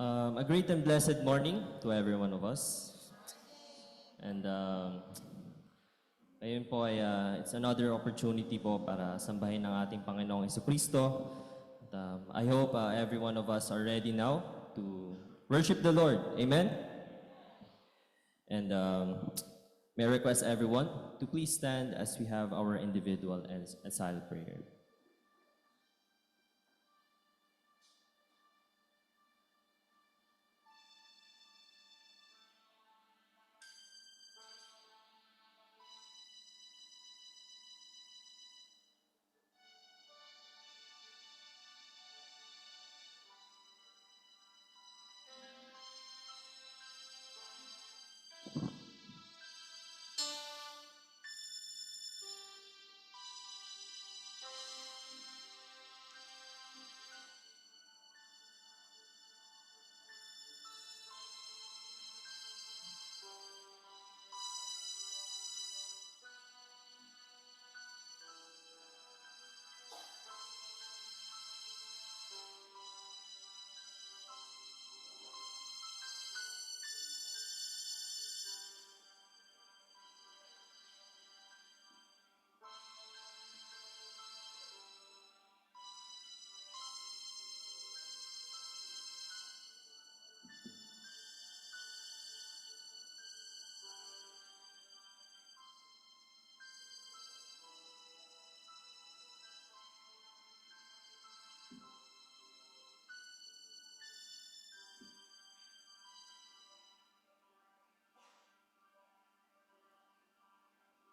A great and blessed morning to every one of us. And ngayon po ay it's another opportunity po para sambahin ng ating Panginoong Jesucristo. I hope every one of us are ready now to worship the Lord. Amen? And may I request everyone to please stand as we have our individual and silent prayer.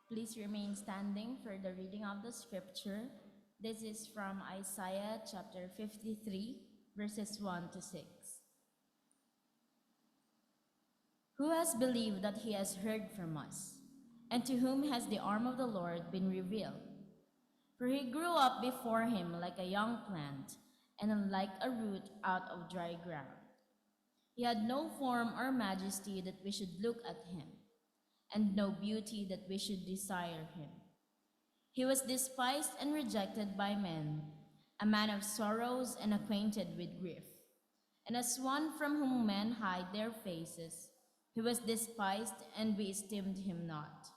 Please remain standing for the reading of the scripture. This is from Isaiah chapter 53, verses 1 to 6. Who has believed that he has heard from us? And to whom has the arm of the Lord been revealed? For he grew up before him like a young plant, and like a root out of dry ground. He had no form or majesty that we should look at him, and no beauty that we should desire him. He was despised and rejected by men, a man of sorrows and acquainted with grief. And as one from whom men hide their faces, he was despised, and we esteemed him not.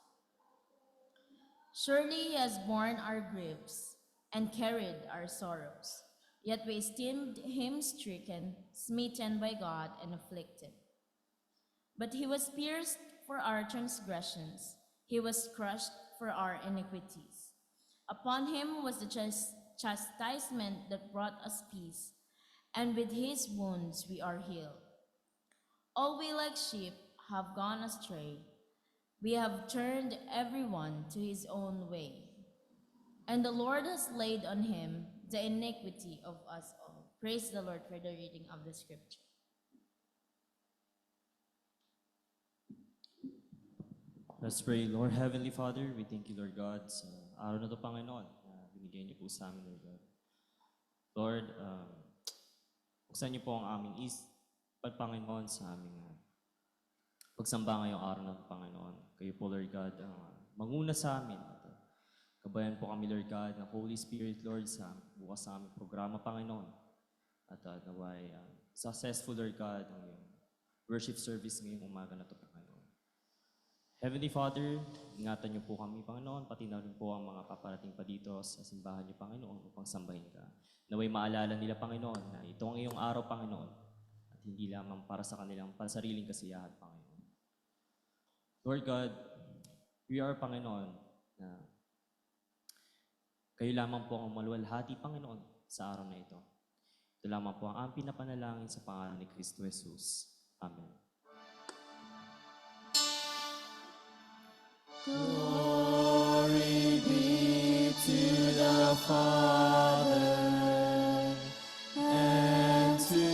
Surely he has borne our griefs and carried our sorrows, yet we esteemed him stricken, smitten by God, and afflicted. But he was pierced for our transgressions, he was crushed for our iniquities. Upon him was the chastisement that brought us peace, and with his wounds we are healed. All we like sheep have gone astray. We have turned everyone to his own way, and the Lord has laid on him the iniquity of us all. Praise the Lord for the reading of the scripture. Let's pray. Lord Heavenly Father, we thank you, Lord God, sa araw na ito, Panginoon, na binigay niyo po sa amin, Lord God. Lord, buksan niyo po ang aming Panginoon, sa aming pagsamba ngayong araw na ito, Panginoon. Kayo po, Lord God, manguna sa amin. At, kabayan po kami, Lord God, ng Holy Spirit, Lord, sa bukas sa aming programa, Panginoon. At naway successful, Lord God, ang iyong worship service ngayong umaga na ito, Panginoon. Heavenly Father, ingatan niyo po kami, Panginoon, pati na rin po ang mga paparating pa dito sa simbahan niyo, Panginoon, upang sambahin ka. Naway maalala nila, Panginoon, na ito ang iyong araw, Panginoon, at hindi lamang para sa kanilang pansariling kasiyahan, Panginoon. Lord God, we are, Panginoon, na kayo lamang po ang maluwalhati, Panginoon, sa araw na ito. Ito lamang po ang aming pinapanalangin sa pangalan ni Kristo Jesus. Amen. Glory be to the Father, and to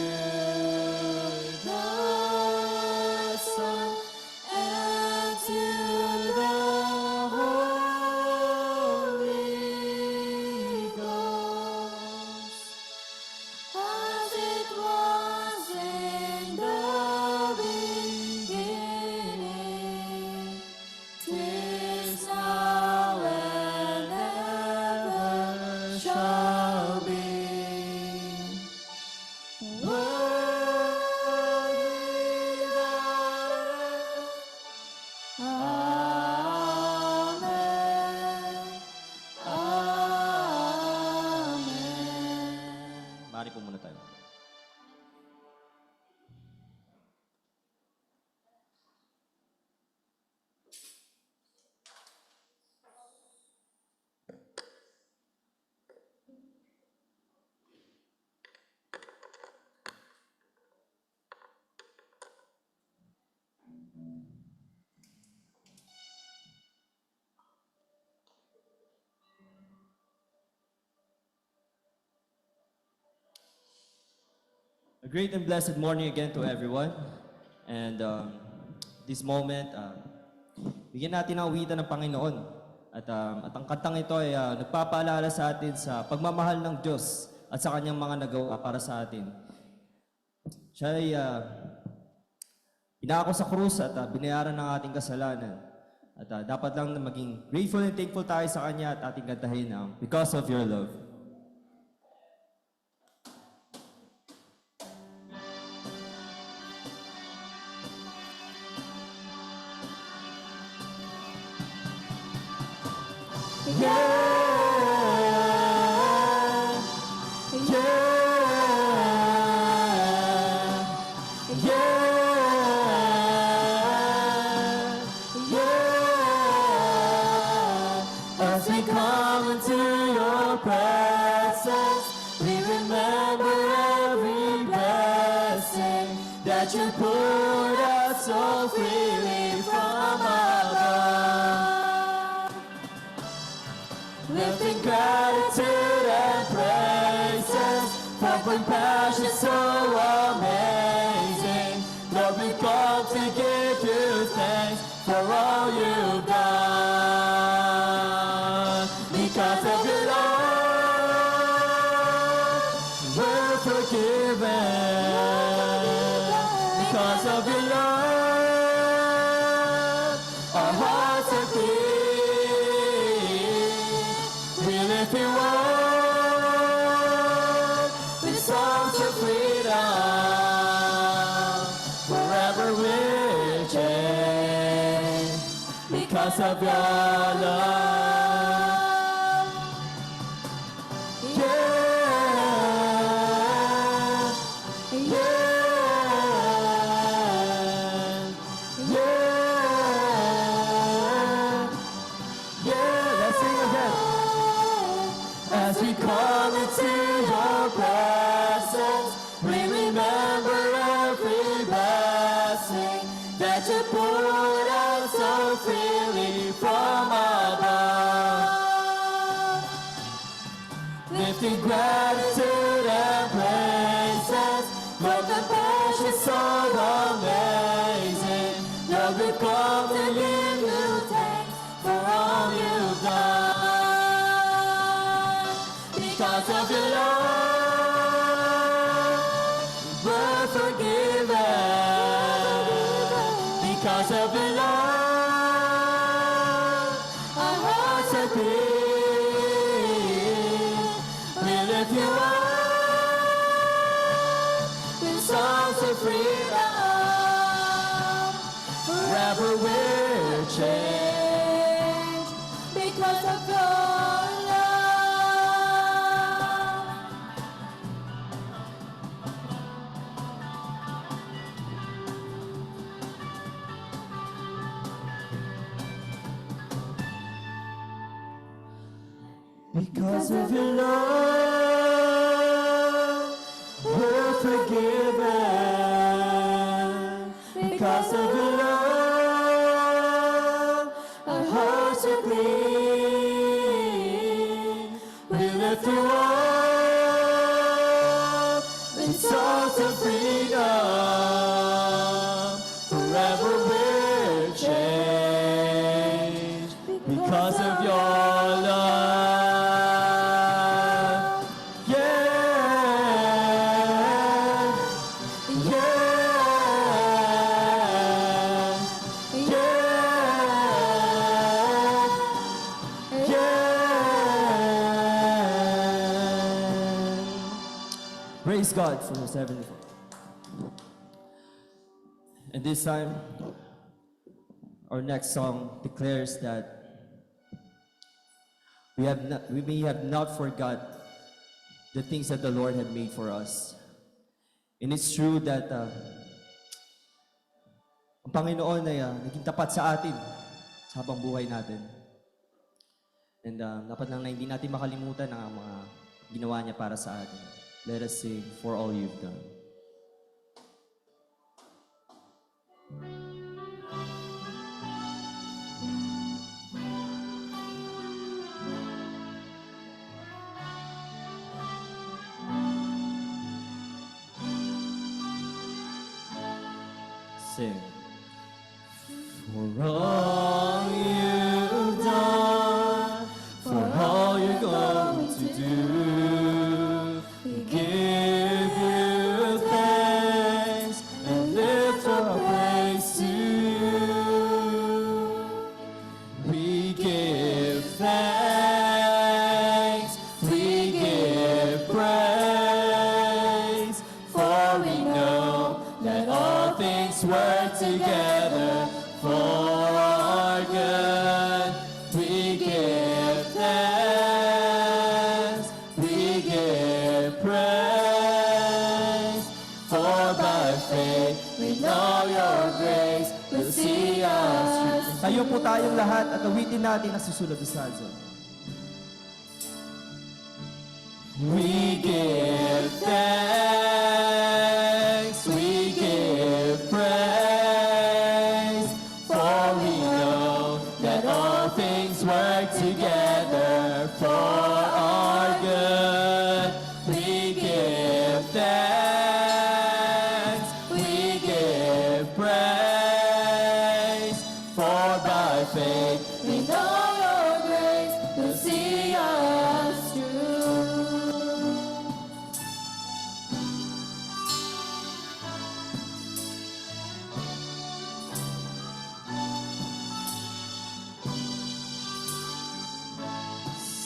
the Son, and to the Holy Ghost, as it was in the beginning, 'tis now and ever great and blessed morning again to everyone. And this moment, bigyan natin ang awitan ng Panginoon. At ang kantang ito ay nagpapaalala sa atin sa pagmamahal ng Diyos at sa kanyang mga nagawa para sa atin. Siya ay pinako sa krus at binayaran ng ating kasalanan. At dapat lang na maging grateful and thankful tayo sa Kanya at ating kantahin ang Because of Your Love. As we come into your presence, we remember every blessing that you poured out so freely from above. Lifting gratitude and praises for compassion so amazing. Lord, we come to give you thanks for all you've done. Because of your love, we're forgiven. Because of your love, our hearts are clean. We lift you up with songs of freedom. Forever we're changed because of your love. Let's sing again. As we come into your presence, we remember every blessing that you poured out so freely from above. Lifting gratitude and praises for compassion so amazing. Lord, we come to give you thanks for all you've done. Because of your love, we're forgiven. Because of your love, our hearts are clean. We lift you up in songs of freedom. Forever we're changed because of your love. Because of your love, we're forgiven. Because of your love, our hearts are clean. We lift you up in songs of freedom. Forever we're changed because of your love. Praise God for His heavenly Father. And this time, our next song declares that we may have not forgot the things that the Lord had made for us. And it's true that ang Panginoon ay naging tapat sa atin sa habang buhay natin. And dapat lang na hindi natin makalimutan ang mga ginawa niya para sa atin. Let us sing for all you've done. Sing. For all you've done, for all you're going to do, we give you thanks and lift our praise to you. We give thanks, we give praise, for we know that all things work together for our good. We give thanks, we give praise, for by faith we know your grace will see us through. Tayo po tayong lahat at awitin natin ang susunod na stanza. We give thanks, we give praise, for we know that all things work together for our good. We give thanks, we give praise, for by faith we know your grace will see us through.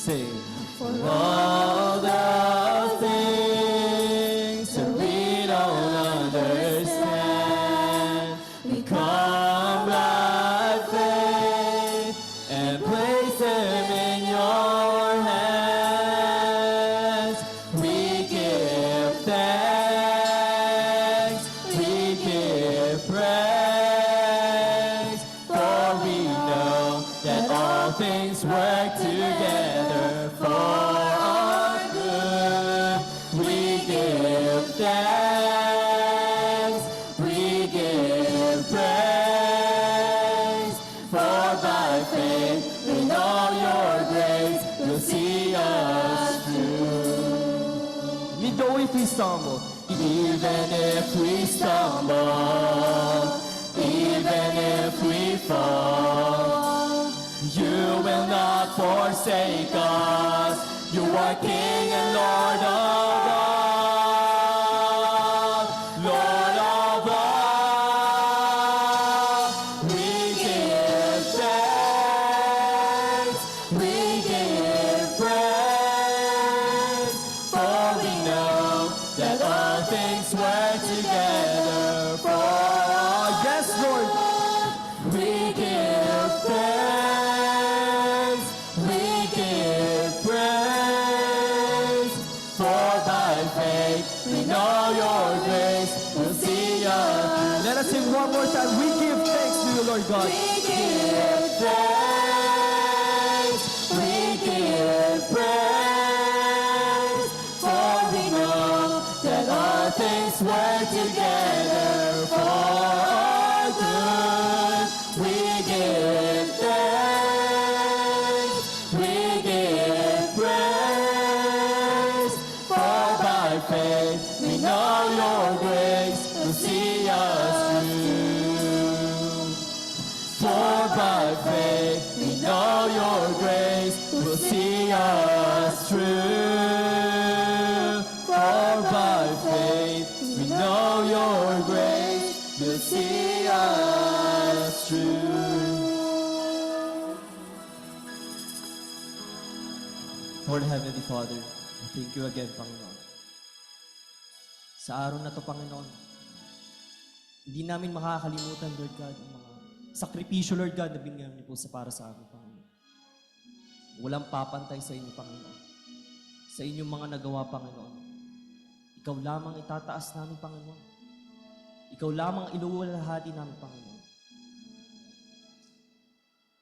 Sing. For all the things that we don't understand, we come by faith and place them in your hands. We give thanks, we give praise, for we know that all things work together for our good. We give thanks, we give praise, for by faith we know your grace will see us through. Even though if we stumble, Even if we stumble, even if we fall, you will not forsake us. You are King and Lord of all, Lord of all. We give thanks, we give praise, for we know that all things work together for our yes, Lord. we give thanks, we give praise, for by faith we know your grace will see us. Let us sing one more time. We give thanks to you, Lord God. We give thanks, we give praise, for we know that all things work together for our good. We give thanks, we give praise, for by faith we know your grace will see us through. For by faith we know your grace will see us through. For by faith we know your grace will see us through. Lord Heavenly Father, thank you again, Panginoon. Sa araw na to, Panginoon, hindi namin makakalimutan, Lord God, ang mga sakripisyo, Lord God, na binigyan niyo po para sa amin, Panginoon. Walang papantay sa inyo, Panginoon. Sa inyong mga nagawa, Panginoon. Ikaw lamang itataas namin, Panginoon. Ikaw lamang iluwalhati namin, Panginoon.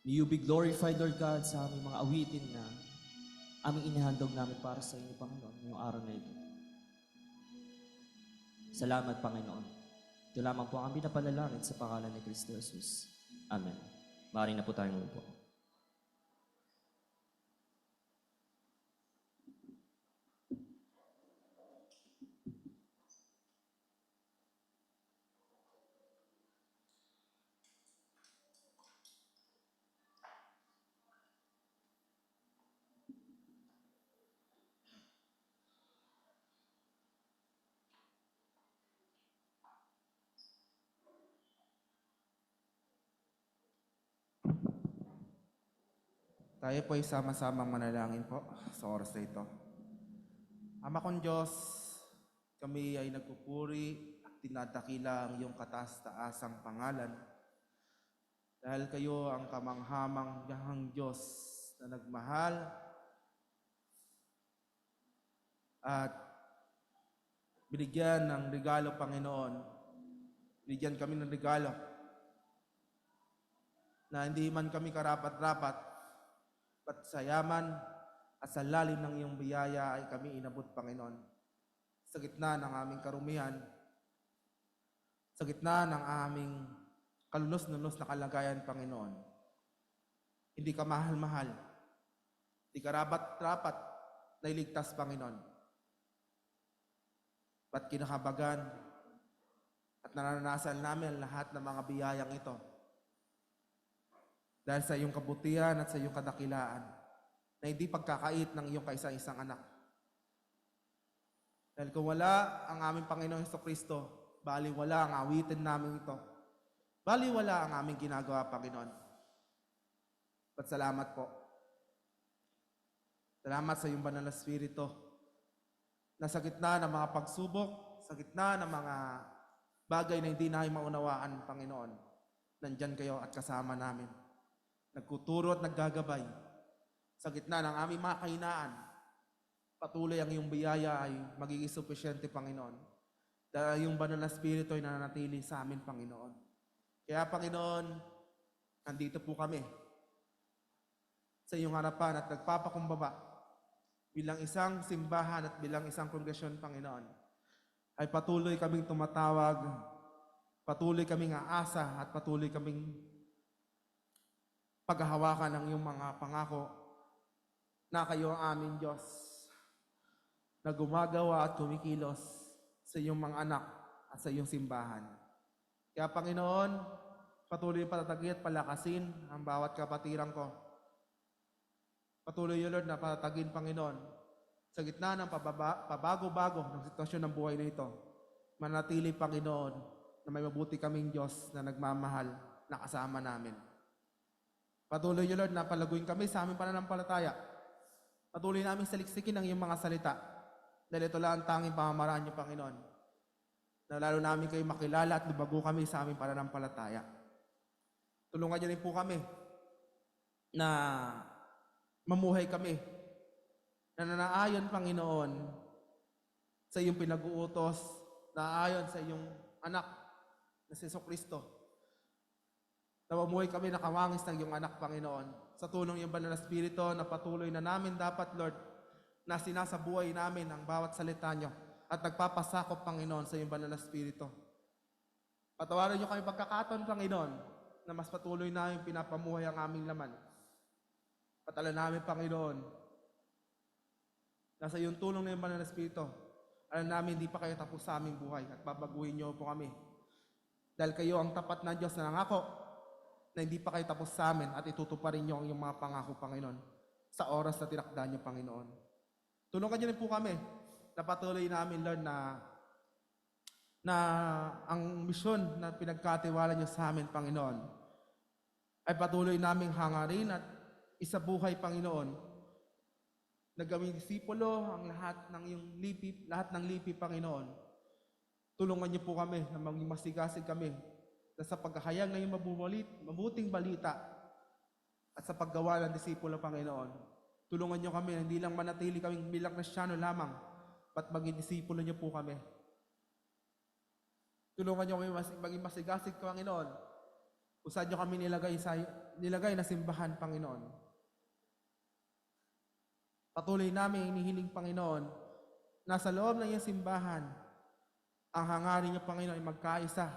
May you be glorified, Lord God, sa aming mga awitin na aming inihandog namin para sa inyo, Panginoon, ngayong araw na ito. Salamat, Panginoon. Ito lamang po ang aming napanalangin sa pangalan ni Kristo Jesus. Amen. Maaari na po tayong umupo. Tayo po ay sama-samang manalangin po sa oras na ito. Ama kong Diyos, kami ay nagpupuri at tinadakila ang iyong kataas-taasang pangalan. Dahil kayo ang kamanghamang Diyos na nagmahal at binigyan ng regalo, Panginoon. Binigyan kami ng regalo na hindi man kami karapat-rapat, at sa yaman at sa lalim ng iyong biyaya ay kami inabot, Panginoon. Sa gitna ng aming karumihan, sa gitna ng aming kalunos-lunos na kalagayan, Panginoon, hindi ka mahal-mahal, hindi ka rapat-rapat na iligtas, Panginoon. Ba't kinakabagan at naranasan namin lahat ng mga biyayang ito? Dahil sa iyong kabutihan at sa iyong kadakilaan na hindi pagkakait ng iyong kaisa-isang anak. Dahil kung wala ang aming Panginoong Jesucristo, bali wala ang awitin namin ito. Bali wala ang aming ginagawa, Panginoon. At salamat po. Salamat sa iyong banal na Espiritu na sa gitna ng mga pagsubok, sa gitna ng mga bagay na hindi namin maunawaan, Panginoon, nandyan kayo at kasama namin. Nagkuturo at naggagabay sa gitna ng aming mga kahinaan. Patuloy ang iyong biyaya ay magiging sufisyente, Panginoon. Dahil yung banal na Espiritu ay nananatili sa amin, Panginoon. Kaya, Panginoon, nandito po kami sa iyong harapan at nagpapakumbaba bilang isang simbahan at bilang isang kongresyon, Panginoon. Ay patuloy kaming tumatawag, patuloy kaming aasa at patuloy kaming paghahawakan ng iyong mga pangako na kayo ang aming Diyos na gumagawa at kumikilos sa iyong mga anak at sa iyong simbahan. Kaya Panginoon, patuloy patatagin at palakasin ang bawat kapatiran ko. Patuloy yun, Lord, na patatagin, Panginoon, sa gitna ng pabago-bago ng sitwasyon ng buhay na ito. Manatili, Panginoon, na may mabuti kaming Diyos na nagmamahal na kasama namin. Patuloy niyo, Lord, na palaguin kami sa aming pananampalataya. Patuloy namin saliksikin ang iyong mga salita. Dahil ito lang ang tanging pamamaraan niyo, Panginoon. Na lalo namin kayo makilala at lubago kami sa aming pananampalataya. Tulungan niyo rin po kami na mamuhay kami na nanaayon, Panginoon, sa iyong pinag-uutos, naayon sa iyong anak na si Jesucristo. Na mamuhay kami na kawangis ng iyong anak, Panginoon. Sa tulong iyong banal na Espiritu na patuloy na namin dapat, Lord, na sinasabuhay namin ang bawat salita niyo at nagpapasakop, Panginoon, sa iyong banal na Espiritu. Patawarin niyo kami pagkakataon, Panginoon, na mas patuloy namin pinapamuhay ang aming laman. Patala namin, Panginoon, na sa iyong tulong na iyong banal na Espiritu, alam namin hindi pa kayo tapos sa aming buhay at babaguhin niyo po kami. Dahil kayo ang tapat na Diyos na nangako na hindi pa kayo tapos sa amin at itutuparin niyo ang iyong mga pangako, Panginoon, sa oras na tinakda niyo, Panginoon. Tulungan niyo rin po kami na patuloy namin, Lord, na ang misyon na pinagkatiwala niyo sa amin, Panginoon, ay patuloy naming hangarin at isabuhay, Panginoon, na gawing disipulo ang lahat ng lipi, Panginoon. Tulungan niyo po kami na maging masigasig kami na sa paghahayag ng iyong mabuting balita at sa paggawa ng disipulo, Panginoon. Tulungan niyo kami na hindi lang manatili kaming bilang Kristiyano lamang, but maging disipulo niyo po kami. Tulungan niyo kami maging masigasig, Panginoon, kung saan niyo kami nilagay na simbahan, Panginoon. Patuloy namin inihiling, Panginoon, na sa loob ng iyong simbahan, ang hangarin niyo, Panginoon, ay magkaisa.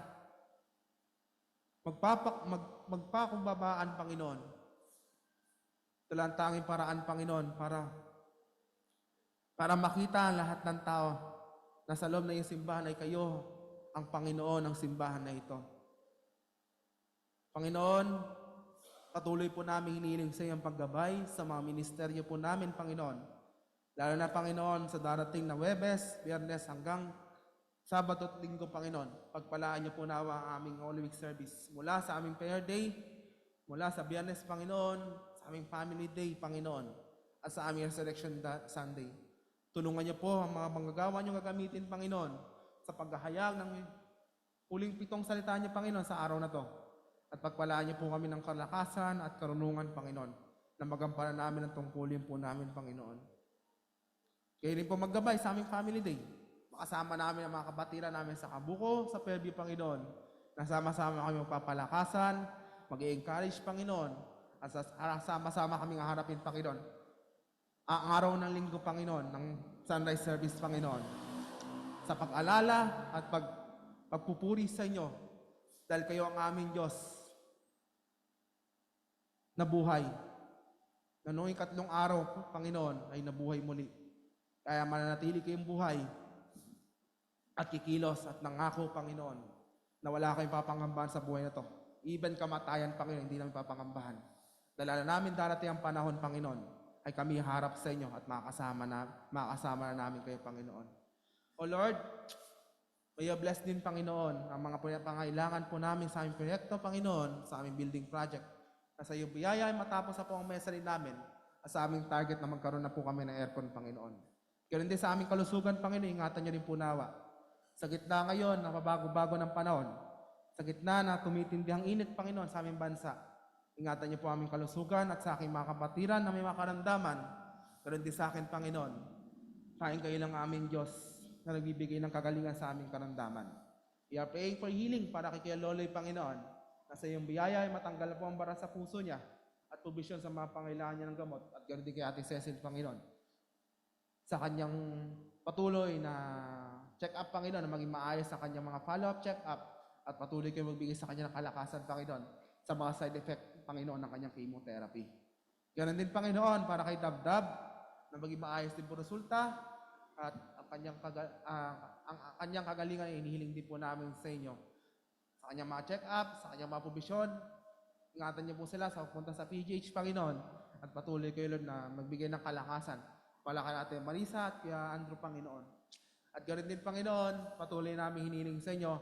Magpakumbabaan, Panginoon. Ito lang ang tanging paraan, Panginoon, para makita ang lahat ng tao na sa loob ng iyong simbahan ay kayo ang Panginoon ng simbahan na ito. Panginoon, patuloy po namin hinihiling sa iyong paggabay sa mga ministeryo po namin, Panginoon. Lalo na, Panginoon, sa darating na Huwebes, Biyernes hanggang Sabado at Linggo, Panginoon, pagpalaan niyo po nawa ang aming Holy Week service mula sa aming prayer day, mula sa Biyernes, Panginoon, sa aming Family Day, Panginoon, at sa aming Resurrection Sunday. Tulungan niyo po ang mga manggagawa niyo gagamitin, Panginoon, sa paghahayag ng huling 7 salita niyo, Panginoon, sa araw na to. At pagpalaan niyo po kami ng kalakasan at karunungan, Panginoon, na magampanan namin ang tungkulin po namin, Panginoon. Kayo rin po maggabay sa aming Family Day. Makasama namin ang mga kapatiran namin sa Kabuko, sa Fairview, Panginoon. Nasama-sama kami magpapalakasan, mag-i-encourage, Panginoon, at sama-sama kami harapin, Panginoon, ang araw ng linggo, Panginoon, ng sunrise service, Panginoon, sa pag-alala at pagpupuri sa inyo, dahil kayo ang aming Diyos na buhay, na noong 3 araw, Panginoon, ay nabuhay muli. Kaya mananatili kayong buhay at kikilos at nangako, Panginoon, na wala kayong papangambahan sa buhay na to. Even kamatayan, Panginoon, hindi namin papangambahan. Dahil namin darating ang panahon, Panginoon, ay kami harap sa inyo at makasama na namin kayo, Panginoon. O Lord, may bless din, Panginoon, ang mga pangailangan po namin sa aming proyekto, Panginoon, sa aming building project. Na sa iyo biyaya ay matapos na po ang mesa rin namin at sa aming target na magkaroon na po kami ng aircon, Panginoon. Kaya din sa aming kalusugan, Panginoon, ingatan niyo rin po nawa. Sa gitna ngayon, na pabago-bago ng panahon, sa gitna na tumitindi ang init, Panginoon, sa aming bansa, ingatan niyo po aming kalusugan at sa aking mga kapatiran na may makaramdaman. Ganoon din sa akin, Panginoon. Kain kayo lang aming Diyos na nagbibigay ng kagalingan sa aming karamdaman. We are praying for healing para kay Kuya Loloy, Panginoon. Na sa iyong biyaya ay matanggal po ang bara sa puso niya at provision sa mga pangailangan niya ng gamot. At ganoon din kay Ate Cecil, Panginoon. Sa kanyang patuloy na check-up, Panginoon, na maging maayos sa kanyang mga follow-up check-up at patuloy kayo magbigay sa kanya ng kalakasan, Panginoon, sa mga side effect, Panginoon, ng kanyang chemotherapy. Ganoon din, Panginoon, para kay Dabdab, na maging maayos din po resulta at ang kanyang kagalingan ay inihiling din po namin sa inyo. Sa kanyang mga check-up, sa kanyang mga provision, ingatan niyo po sila sa pupunta sa PGH, Panginoon, at patuloy kayo, Lord, na magbigay ng kalakasan. Palakan natin Marisa at Kuya Andrew, Panginoon. At ganoon din, Panginoon, patuloy namin hiniling sa inyo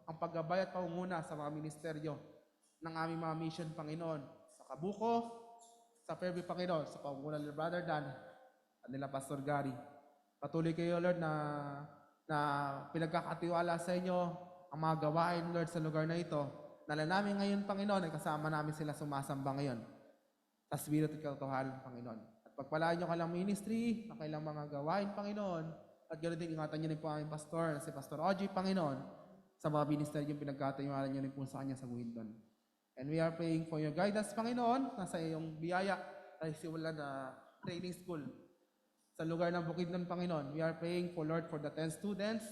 ang paggabay at pangunguna sa mga ministeryo ng aming mga mission, Panginoon, sa Kabuko, sa Fairview, Panginoon, sa pangunguna ni Brother Dan at nila Pastor Gary. Patuloy kayo, Lord, na pinagkakatiwala sa inyo ang mga gawain, Lord, sa lugar na ito. Nala namin ngayon, Panginoon, ay kasama namin sila sumasamba ngayon sa Spirit at Katotohanan, Panginoon. At pagpalaan nyo kailang ministry, ang kailang mga gawain, Panginoon, at ganoon din, ingatan nyo rin po aming pastor, si Pastor Oji, Panginoon, sa mga ministeryo yung pinagkatiwala nyo rin po sa kanya sa buhin doon. And we are praying for your guidance, Panginoon, nasa iyong biyaya, tayo siwala na training school sa lugar ng Bukidnon, Panginoon. We are praying for, Lord, for the 10 students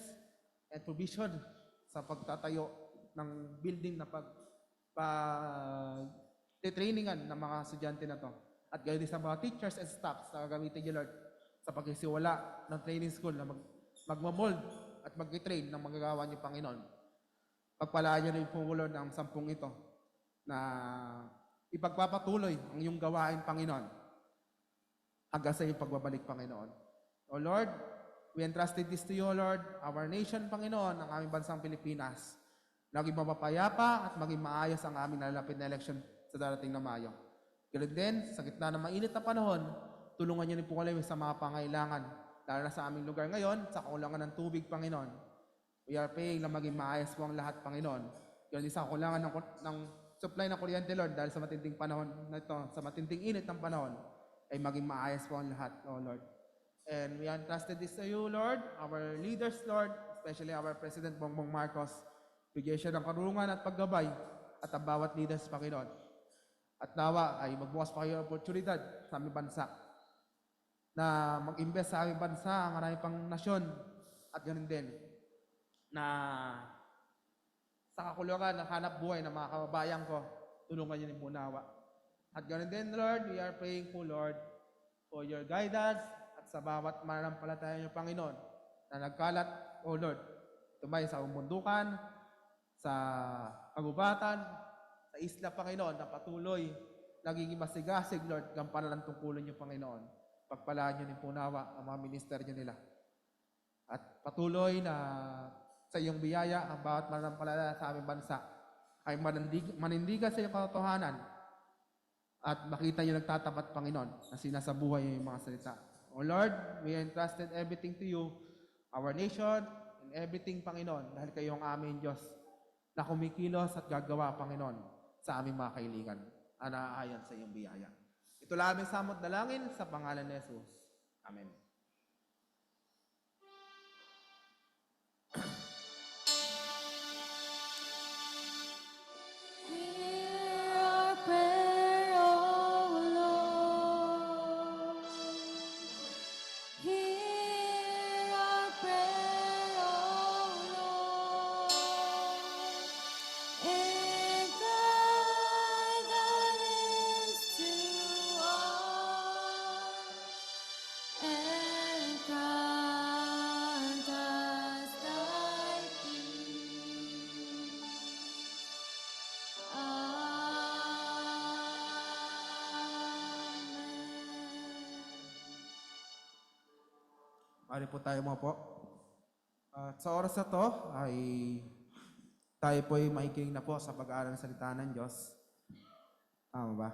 and provision sa pagtatayo ng building na trainingan ng mga estudyante na to. At gayon din sa mga teachers and staffs na gagamitin niyo, Lord, sa pagkisiwala ng training school na magmamold at mag-train ng magagawa niyo, Panginoon. Pagpalaan niyo rin po, Lord, ng 10 ito na ipagpapatuloy ang iyong gawain, Panginoon, hanggang sa iyong pagbabalik, Panginoon. O Lord, we entrusted this to you, Lord, our nation, Panginoon, ang aming bansang Pilipinas. Naging mapapayapa at maging maayos ang aming nalalapit na election sa darating na Mayo. Ganun din, sa gitna ng mainit na panahon, tulungan niyo rin po kami sa mga pangailangan, lalo na sa aming lugar ngayon, sa kakulangan ng tubig, Panginoon. We are praying na maging maayos po ang lahat, Panginoon. Ganun din sa kakulangan ng supply ng kuryente, Lord, dahil sa matinding panahon na ito, sa matinding init ng panahon, ay maging maayos po ang lahat, O Lord. And we entrusted this to you, Lord, our leaders, Lord, especially our President Bongbong Marcos. Bigyan siya ng karunungan at paggabay at ang bawat leaders, Panginoon. At nawa ay magbukas pa kayo ng oportunidad sa aming bansa na mag-invest sa aming bansa ang marami pang nasyon at ganoon din na sa kakulungan ng hanap buhay ng mga kababayan ko, tulungan niyo rin po nawa. At ganoon din, Lord, we are praying po, Lord, for your guidance at sa bawat mananampalataya niyo, Panginoon, na nagkalat, O Lord, tumay sa umundukan, sa kagubatan, sa isla, Panginoon, na patuloy nagiging masigasig, Lord, gampanan ang tungkulin niyo, Panginoon. Pagpalaan niyo rin po nawa ang mga ministeryo nila. At patuloy na sa iyong biyaya ang bawat mananampalataya sa aming bansa ay manindigan sa iyong katotohanan at makita niyo nagtatapat, Panginoon, na sinasabuhay niyo yung mga salita. O Lord, we entrusted everything to you, our nation, and everything, Panginoon, dahil kayo ang aming Diyos na kumikilos at gagawa, Panginoon, sa aming mga kailigan, anaayon sa iyong biyaya. Ito lang aming samot dalangin sa pangalan ni Jesus. Amen. Hear our prayer, O Lord. Hear our prayer, O Lord. And thy guidance to us, and grant us thy peace. Amen. Mari po tayo mga po. At sa oras na to ay tayo po ay makikinig na po sa pag-aaral ng salita ng Diyos. Tama ba?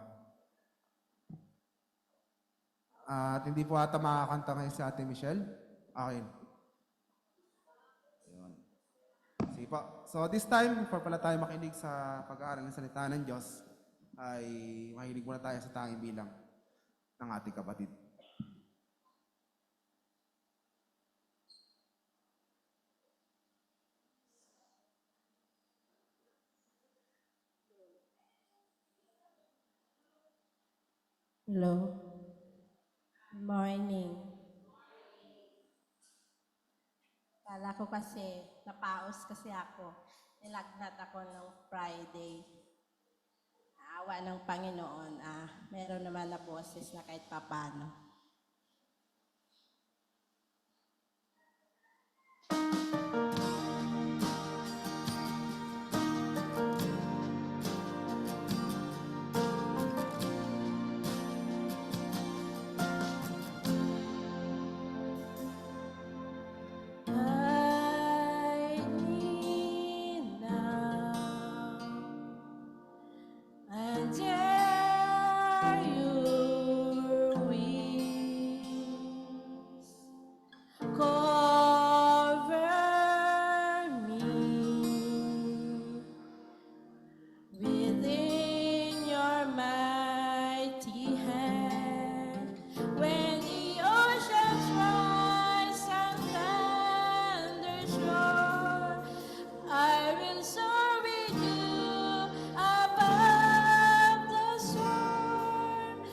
At hindi po ata makakanta ngayon si Ate Michelle. Akin. Ayun. Sige po. So this time, before pala tayo makinig sa pag-aaral ng salita ng Diyos, ay mahilig muna tayo sa tanging bilang ng ating kapatid. Hello. Good morning. Kala ko kasi, napaos kasi ako. Nilagnat ako ng Friday. Awa ng Panginoon, meron naman na boses na kahit papano. Guide me now, and dare your wings cover me within your mighty hand. When the oceans rise and thunders roar, I will soar with you above the storm.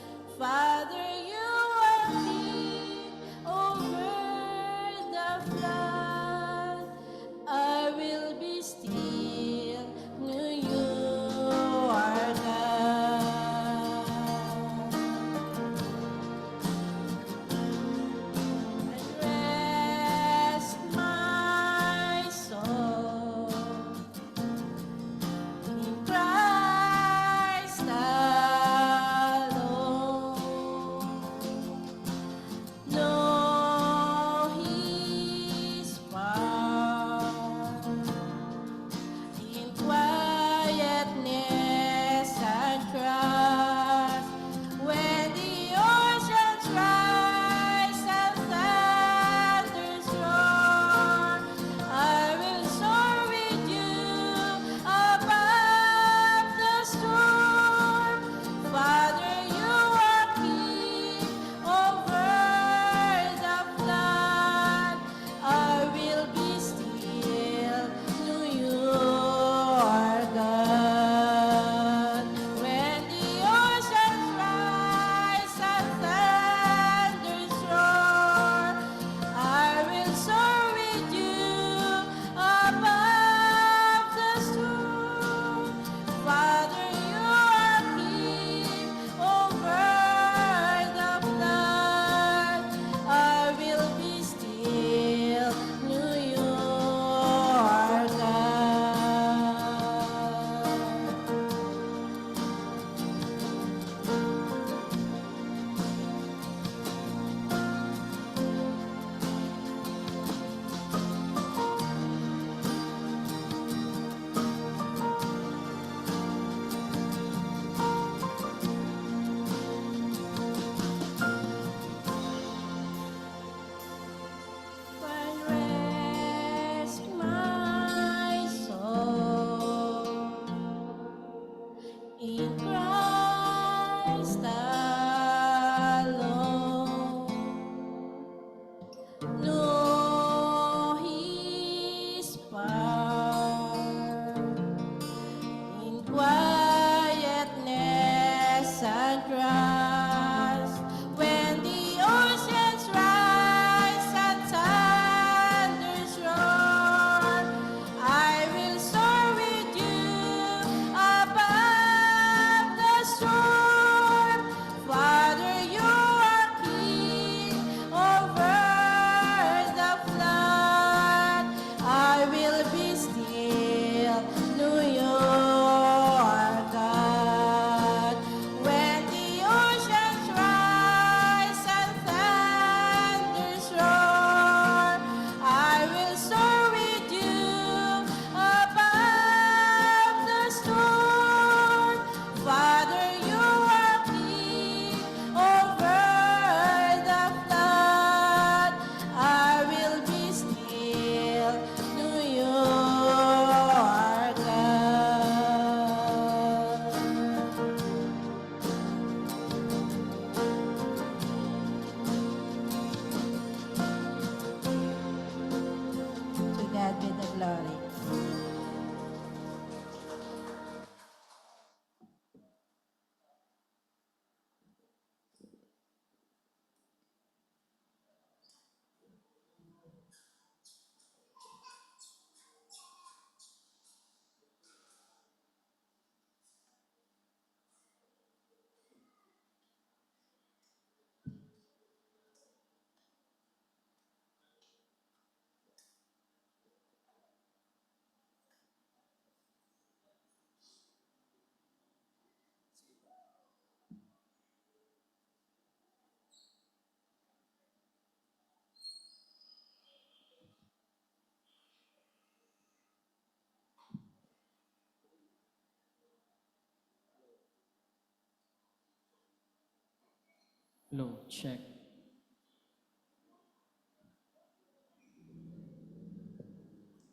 Low, check.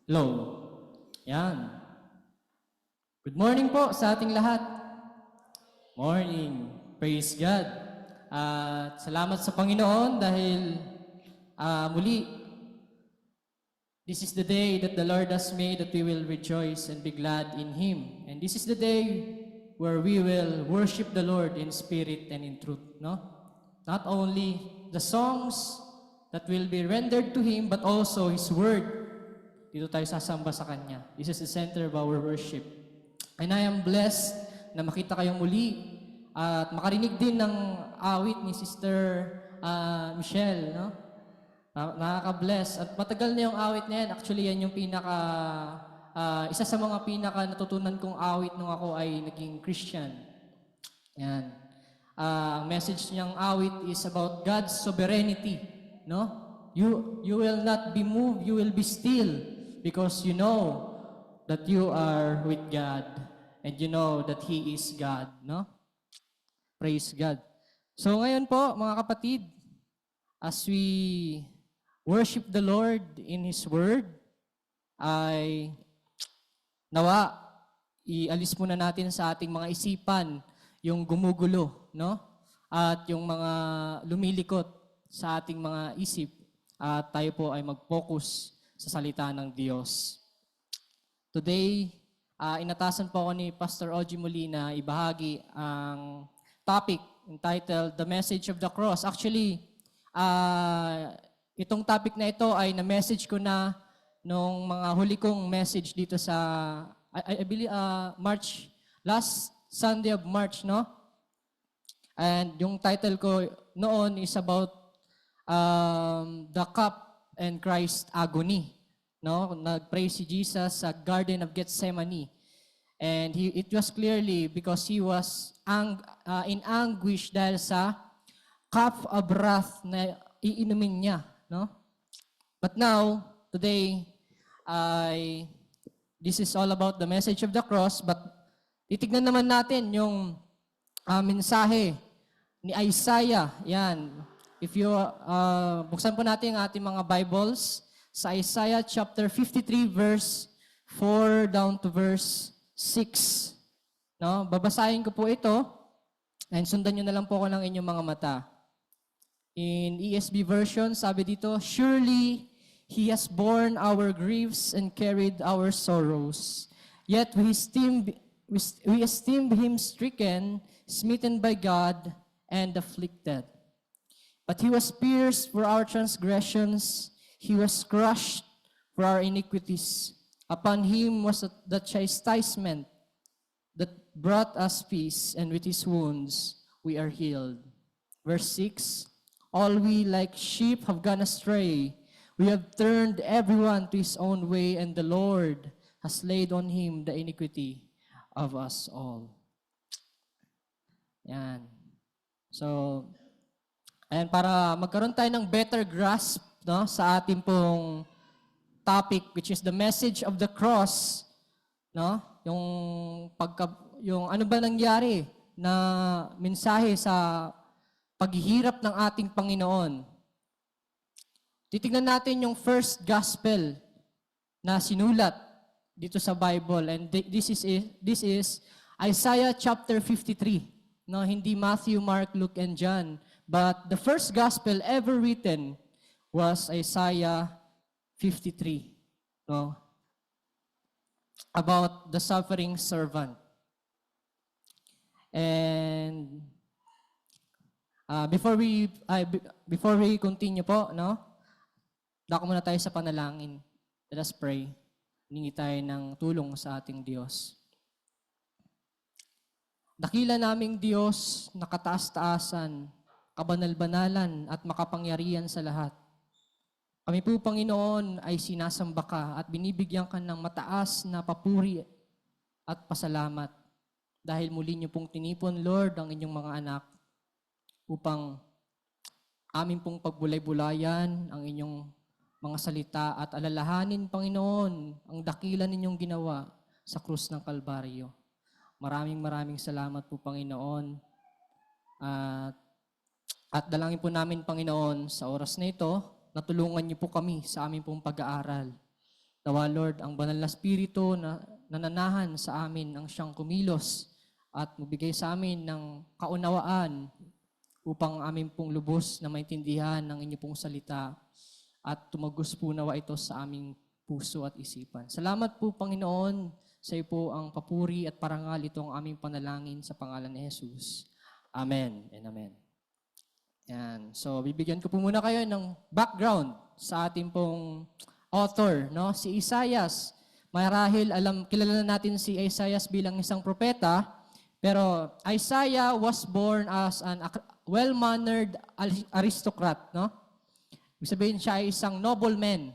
Low. Yan. Good morning po sa ating lahat. Morning. Praise God. At salamat sa Panginoon dahil muli, this is the day that the Lord has made, that we will rejoice and be glad in Him. And this is the day where we will worship the Lord in spirit and in truth. No? Not only the songs that will be rendered to Him, but also His Word. Dito tayo sasamba sa Kanya. This is the center of our worship. And I am blessed na makita kayong muli at makarinig din ng awit ni Sister Michelle, no? Nakaka-bless. At matagal na yung awit na yan. Actually, yan yung isa sa mga pinaka natutunan kong awit nung ako ay naging Christian. Yan. Ang message niyang awit is about God's sovereignty, no? You will not be moved, you will be still because you know that you are with God and you know that He is God, no? Praise God. So ngayon po, mga kapatid, as we worship the Lord in His Word, ay nawa, ialis muna natin sa ating mga isipan yung gumugulo, no? At yung mga lumilikot sa ating mga isip. At tayo po ay mag-focus sa salita ng Diyos. Today, inatasan po ako ni Pastor Ogie Molina ibahagi ang topic entitled The Message of the Cross. Actually, itong topic na ito ay na-message ko na nung mga huli kong message dito sa, I believe, last Sunday of March, no? And yung title ko noon is about the cup and Christ agony. No? Nag-pray si Jesus sa Garden of Gethsemane. And it was clearly because he was in anguish dahil sa cup of wrath na iinumin niya. No? But now, today, this is all about the message of the cross, but titignan naman natin yung mensahe ni Isaiah. Yan. If you, buksan po natin ang ating mga Bibles sa Isaiah chapter 53 verse 4 down to verse 6. No? Babasahin ko po ito and sundan nyo na lang po ko ng inyong mga mata. In ESV version, sabi dito, "Surely He has borne our griefs and carried our sorrows. Yet we esteemed Him stricken, smitten by God, and afflicted. But He was pierced for our transgressions, He was crushed for our iniquities. Upon Him was the chastisement that brought us peace, and with His wounds we are healed." Verse 6, "All we like sheep have gone astray. We have turned everyone to his own way, and the Lord has laid on Him the iniquity of us all." Yan. So, ayan, para magkaroon tayo ng better grasp, no, sa ating pong topic, which is the message of the cross, no? Yung ano ba nangyari na mensahe sa paghihirap ng ating Panginoon. Titignan natin yung first gospel na sinulat dito sa Bible, and this is Isaiah chapter 53. No, hindi Matthew, Mark, Luke, and John, but the first gospel ever written was Isaiah 53. No? About the suffering servant. And before we continue po, no? Dako muna tayo sa panalangin. Let us pray. Hiningi tayo ng tulong sa ating Diyos. Dakila naming Diyos, nakataas-taasan, kabanal-banalan at makapangyarihan sa lahat. Kami po, Panginoon, ay sinasamba ka at binibigyan ka ng mataas na papuri at pasalamat dahil muli niyo pong tinipon, Lord, ang inyong mga anak upang amin pong pagbulay-bulayan ang inyong mga salita at alalahanin, Panginoon, ang dakila ninyong ginawa sa krus ng Kalbaryo. Maraming salamat po, Panginoon. At At dalangin po namin, Panginoon, sa oras na ito, natulungan niyo po kami sa aming pong pag-aaral. Nawa, Lord, ang banal na Espiritu na nananahan sa amin ang siyang kumilos at mabigay sa amin ng kaunawaan upang amin pong lubos na maintindihan ng inyo pong salita at tumagos po nawa ito sa aming puso at isipan. Salamat po, Panginoon, sa iyo po ang papuri at parangal, ito ang aming panalangin sa pangalan ni Jesus. Amen and amen. Yan. So, bibigyan ko po muna kayo ng background sa ating pong author, no? Si Isaias. Marahil kilala natin si Isaias bilang isang propeta, pero Isaiah was born as an well-mannered aristocrat, no? Ibig sabihin siya ay isang nobleman.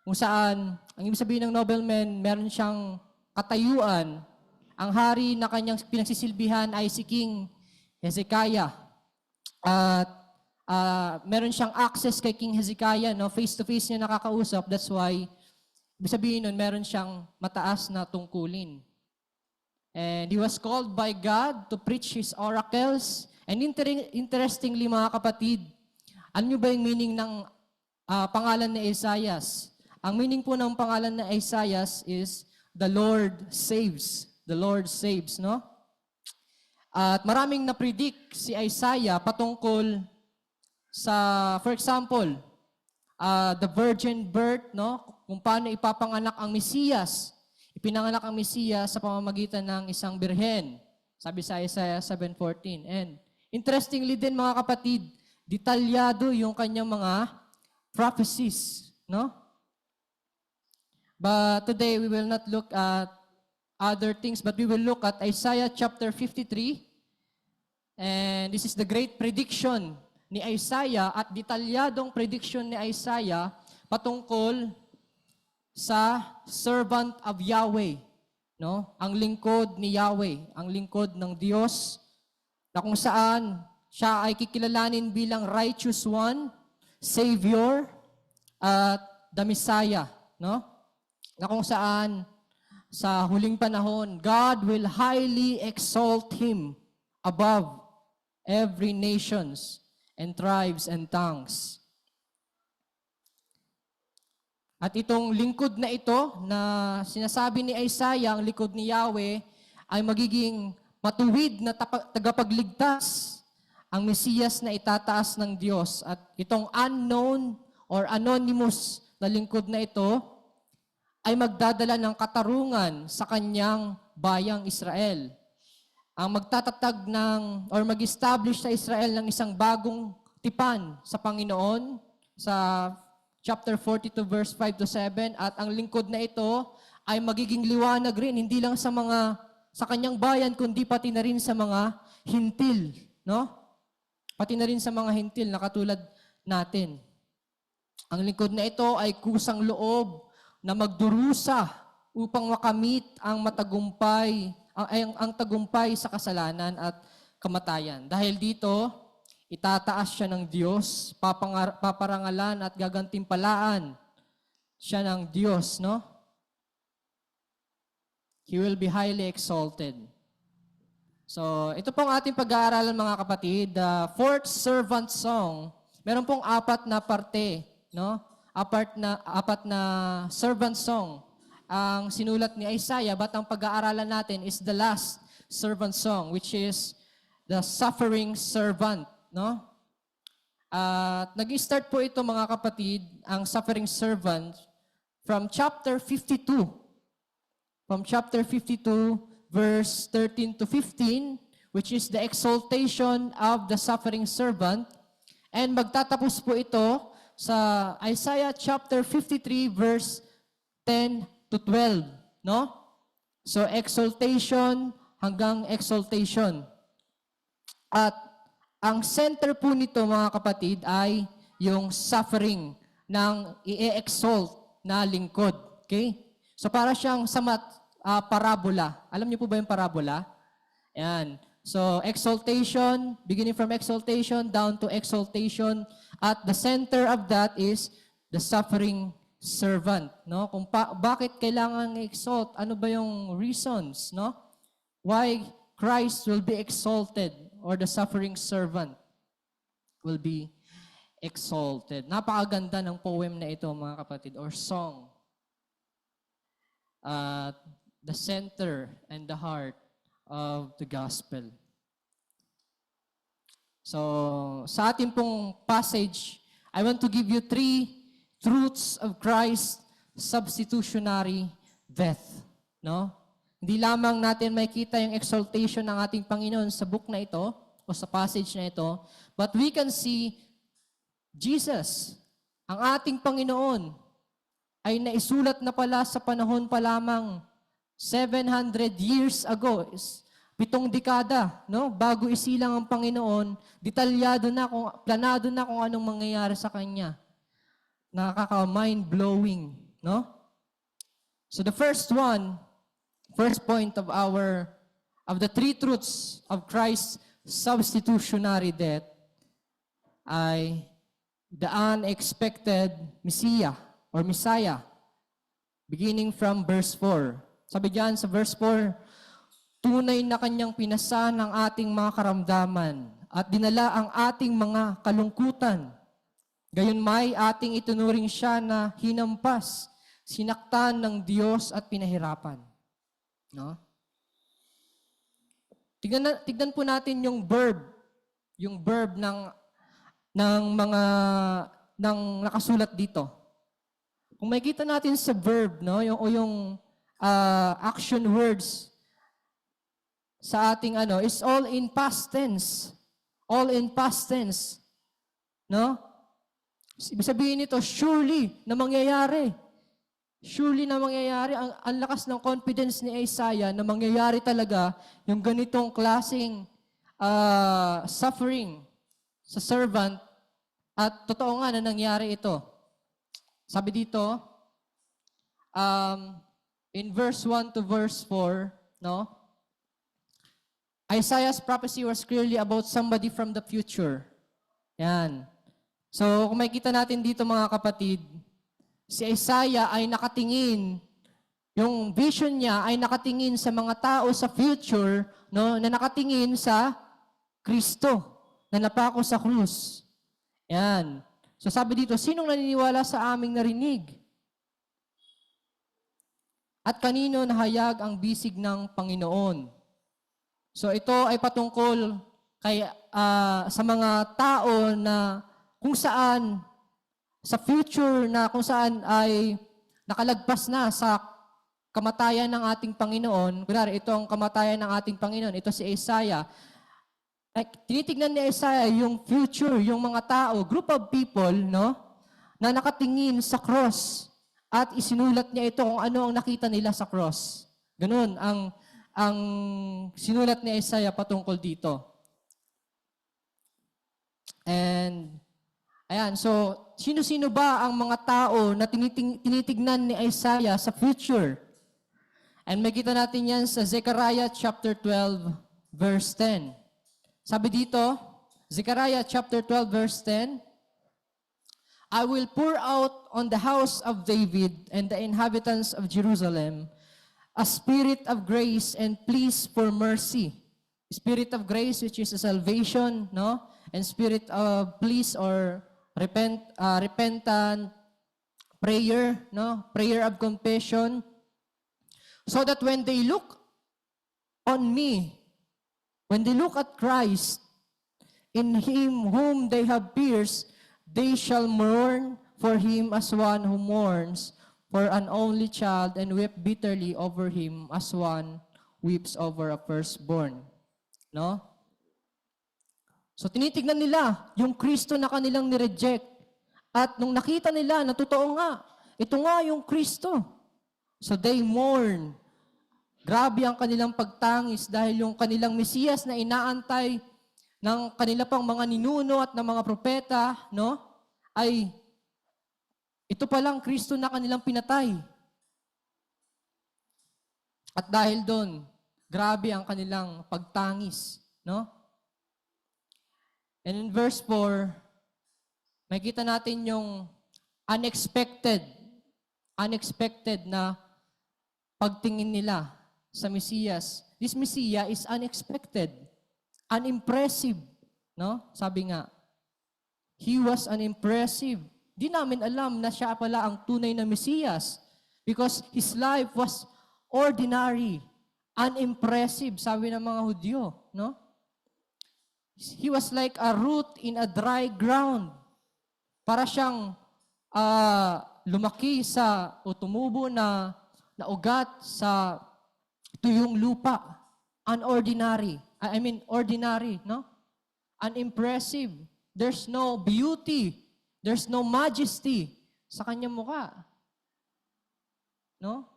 Kung saan, ang ibig sabihin ng nobleman, meron siyang katayuan. Ang hari na kanyang pinagsisilbihan ay si King Hezekiah. At meron siyang access kay King Hezekiah, no? Face-to-face niya nakakausap. That's why, ibig sabihin nun, meron siyang mataas na tungkulin. And he was called by God to preach his oracles. And interestingly, mga kapatid, ano nyo ba yung meaning ng pangalan ni Isaias? Ang meaning po ng pangalan ni Isaias is, the Lord saves. The Lord saves, no? At maraming na-predict si Isaiah patungkol sa, for example, the virgin birth, no? Kung paano ipapanganak ang Mesiyas. Ipinanganak ang Mesiyas sa pamamagitan ng isang birhen. Sabi sa Isaiah 7:14. And interestingly din, mga kapatid, detalyado yung kanyang mga prophecies, no? But today we will not look at other things, but we will look at Isaiah chapter 53. And this is the great prediction ni Isaiah at detalyadong prediction ni Isaiah patungkol sa servant of Yahweh, no? Ang lingkod ni Yahweh, ang lingkod ng Diyos, na kung saan siya ay kikilalanin bilang righteous one, Savior, at the Messiah, no? Na kung saan sa huling panahon, God will highly exalt Him above every nations and tribes and tongues. At itong lingkod na ito na sinasabi ni Isaiah, ang lingkod ni Yahweh, ay magiging matuwid na tagapagligtas, ang Mesiyas na itataas ng Diyos. At itong unknown or anonymous na lingkod na ito ay magdadala ng katarungan sa kanyang bayang Israel. Ang magtatatag ng or mag-establish sa Israel ng isang bagong tipan sa Panginoon sa chapter 42 verse 5 to 7, at ang lingkod na ito ay magiging liwanag rin hindi lang sa kanyang bayan kundi pati na rin sa mga hintil, no? Pati na rin sa mga hintil na katulad natin. Ang lingkod na ito ay kusang loob na magdurusa upang makamit ang matagumpay ang tagumpay sa kasalanan at kamatayan. Dahil dito, itataas siya ng Diyos, paparangalan at gagantimpalaan siya ng Diyos, no? He will be highly exalted. So, ito pong ating pag-aaralan, mga kapatid. The fourth servant song, meron pong apat na parte, no? Apat na servant song ang sinulat ni Isaiah, but ang pag-aaralan natin is the last servant song, which is the suffering servant, no? At nag-start po ito, mga kapatid, ang suffering servant from chapter 52. From chapter 52, verse 13 to 15, which is the exaltation of the suffering servant. And magtatapos po ito sa Isaiah chapter 53, verse 10 to 12, no? So, exaltation hanggang exaltation. At ang center po nito, mga kapatid, ay yung suffering ng i-exalt na lingkod. Okay? So, para siyang parabola. Alam niyo po ba yung parabola? Ayan. So, exaltation, beginning from exaltation down to exaltation. At the center of that is the suffering servant, no? Kung bakit kailangan i-exalt, ano ba yung reasons, no? Why Christ will be exalted or the suffering servant. will be exalted. Napakaganda ng poem na ito, mga kapatid, or song. The center and the heart of the gospel. So, sa ating pong passage, I want to give you 3 truths of Christ's substitutionary death. No? Hindi lamang natin makita yung exaltation ng ating Panginoon sa book na ito, o sa passage na ito, but we can see Jesus, ang ating Panginoon, ay naisulat na pala sa panahon pa lamang 700 years ago, 7 dekada, no? Bago isilang ang Panginoon, detalyado na, planado na kung anong mangyayari sa Kanya. Nakaka-mind-blowing, no? So the first point of the 3 truths of Christ's substitutionary death ay the unexpected Messiah or Messiah, beginning from verse 4. Sabi diyan sa verse 4, tunay na kanyang pinasan ang ating mga karamdaman at dinala ang ating mga kalungkutan. Gayunmay ating itunuring siya na hinampas, sinaktan ng Diyos at pinahirapan. No? Tignan po natin yung verb ng nakasulat dito. Kung makikita natin sa verb, no, yung action words sa ating is all in past tense. All in past tense. No? Ibig sabihin nito, surely na mangyayari. Surely na mangyayari. Ang lakas ng confidence ni Isaiah na mangyayari talaga yung ganitong klaseng suffering sa servant, at totoo nga na nangyari ito. Sabi dito, in verse 1 to verse 4, no? Isaiah's prophecy was clearly about somebody from the future. Yan. So, kung makikita natin dito, mga kapatid, si Isaiah ay nakatingin, yung vision niya ay nakatingin sa mga tao sa future, no, na nakatingin sa Kristo, na napako sa krus. Yan. So sabi dito, sinong naniniwala sa aming narinig? At kanino nahayag ang bisig ng Panginoon? So ito ay patungkol sa mga tao na kung saan, sa future na kung saan ay nakalagpas na sa kamatayan ng ating Panginoon. Kunwari, ito ang kamatayan ng ating Panginoon. Ito si Isaiah. Tinitignan ni Isaiah yung future, yung mga tao, group of people, no, na nakatingin sa cross at isinulat niya ito kung ano ang nakita nila sa cross. Ganun ang sinulat ni Isaiah patungkol dito. And ayan, so sino-sino ba ang mga tao na tinitignan ni Isaiah sa future? And makita natin yan sa Zechariah chapter 12 verse 10. Sabi dito, Zechariah chapter 12 verse 10, I will pour out on the house of David and the inhabitants of Jerusalem a spirit of grace and pleas for mercy. Spirit of grace, which is a salvation, no? And spirit of pleas or repentant prayer, no? Prayer of confession. So that when they look on me, when they look at Christ, in Him whom they have pierced, they shall mourn for Him as one who mourns for an only child and weep bitterly over Him as one weeps over a firstborn. No? So tinitignan nila yung Kristo na kanilang nireject. At nung nakita nila na totoo nga, ito nga yung Kristo. So they mourn. Grabe ang kanilang pagtangis dahil yung kanilang Mesiyas na inaantay ng kanila pang mga ninuno at ng mga propeta, no? Ay ito palang Kristo na kanilang pinatay. At dahil doon, grabe ang kanilang pagtangis, no? And in verse 4, makita natin yung unexpected na pagtingin nila sa Mesiyas. This Messiah is unexpected, unimpressive, no? Sabi nga. He was an impressive. Di namin alam na siya pala ang tunay na Mesiyas because his life was ordinary, unimpressive, sabi ng mga Hudyo, no? He was like a root in a dry ground. Para siyang lumaki sa o tumubo na ugat sa tuyong lupa. Unordinary. Ordinary, no? Unimpressive. There's no beauty. There's no majesty sa kanyang mukha. No?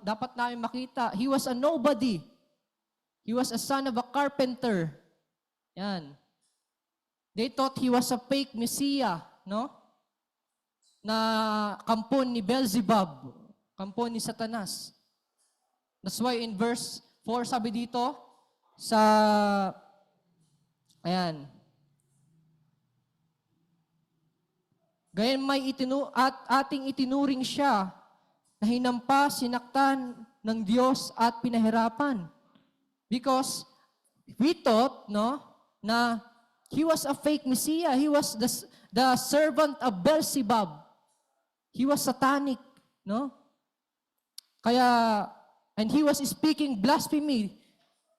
Dapat namin makita. He was a nobody. He was a son of a carpenter. Yan. They thought he was a fake Messiah, no? Na kampon ni Beelzebub, kampon ni Satanas. That's why in verse 4 sabi dito sa ayan. Gayon may ating itinuring siya na hinampas, sinaktan ng Diyos at pinahirapan. Because we thought, no, na he was a fake Messiah. He was the servant of Beelzebub. He was satanic, no? Kaya, and he was speaking blasphemy.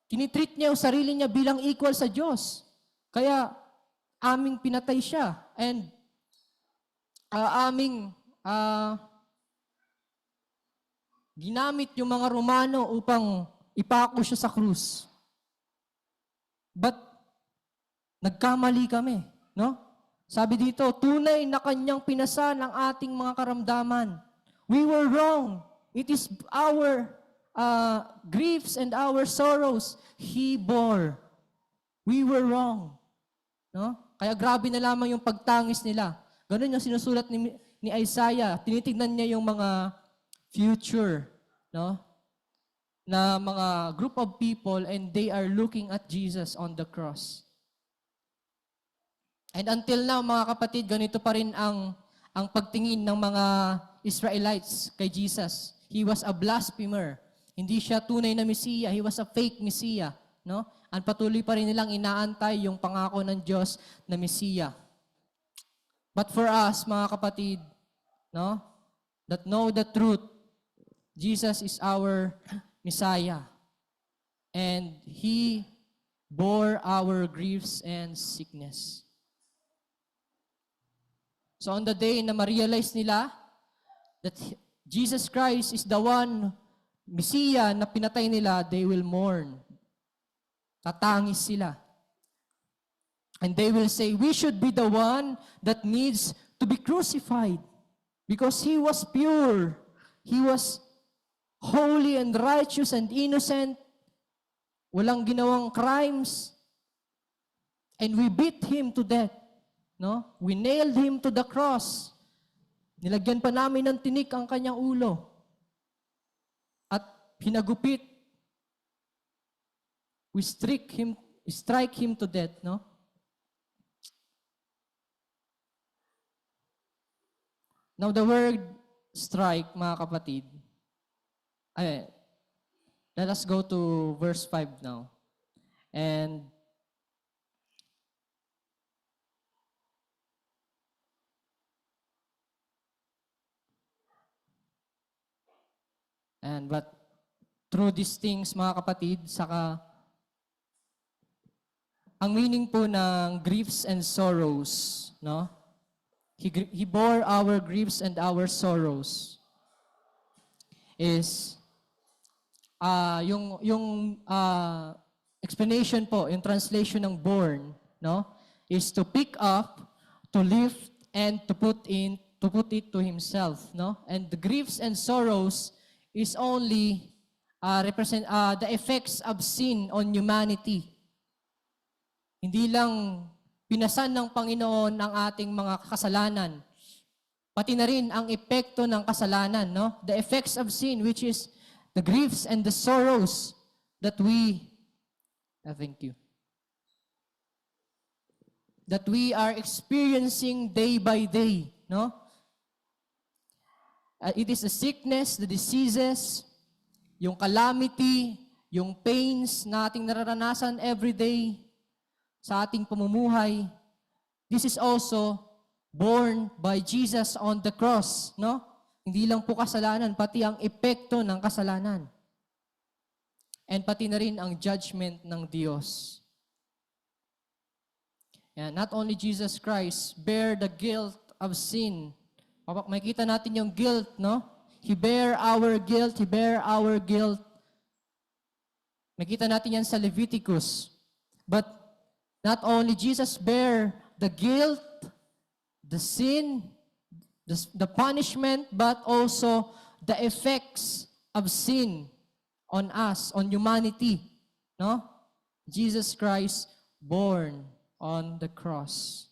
Tinitreat niya yung sarili niya bilang equal sa Diyos. Kaya, aming pinatay siya. And, ginamit yung mga Romano upang ipako siya sa krus. But, nagkamali kami, no? Sabi dito, tunay na kanyang pinasan ang ating mga karamdaman. We were wrong. It is our griefs and our sorrows He bore. We were wrong. No? Kaya grabe na lamang yung pagtangis nila. Ganun yung sinusulat ni Isaiah. Tinitignan niya yung mga future, no? Na mga group of people and they are looking at Jesus on the cross. And until now, mga kapatid, ganito pa rin ang pagtingin ng mga Israelites kay Jesus. He was a blasphemer. Hindi siya tunay na Mesiya. He was a fake Mesiya. No? Ang patuloy pa rin nilang inaantay yung pangako ng Diyos na Mesiya. But for us, mga kapatid, no, that know the truth, Jesus is our Messiah. And He bore our griefs and sickness. So on the day na ma-realize nila that Jesus Christ is the one Messiah na pinatay nila, they will mourn. Tatangis sila. And they will say, we should be the one that needs to be crucified because He was pure. He was holy and righteous and innocent. Walang ginawang crimes. And we beat Him to death. No? We nailed Him to the cross. Nilagyan pa namin ng tinik ang kanyang ulo. At pinagupit. We strike him to death, no? Now the word strike, mga kapatid. Let us go to verse 5 now. But through these things, mga kapatid, ang meaning po ng griefs and sorrows, no? He bore our griefs and our sorrows. Is yung explanation po, yung translation ng born, no? Is to pick up, to lift, and to put it to himself, no? And the griefs and sorrows is only represent the effects of sin on humanity. Hindi lang pinasan ng Panginoon ang ating mga kasalanan, pati na rin ang epekto ng kasalanan, no? The effects of sin, which is the griefs and the sorrows that we are experiencing day by day, no? It is the sickness, the diseases, yung calamity, yung pains na ating nararanasan every day sa ating pamumuhay. this is also borne by Jesus on the cross, no? Hindi lang po kasalanan, pati ang epekto ng kasalanan. And pati na rin ang judgment ng Diyos. And not only Jesus Christ bear the guilt of sin. Makikita natin yung guilt, no? He bear our guilt, He bear our guilt. Makita natin yan sa Leviticus. But not only Jesus bear the guilt, the sin, the punishment, but also the effects of sin on us, on humanity. No? Jesus Christ born on the cross.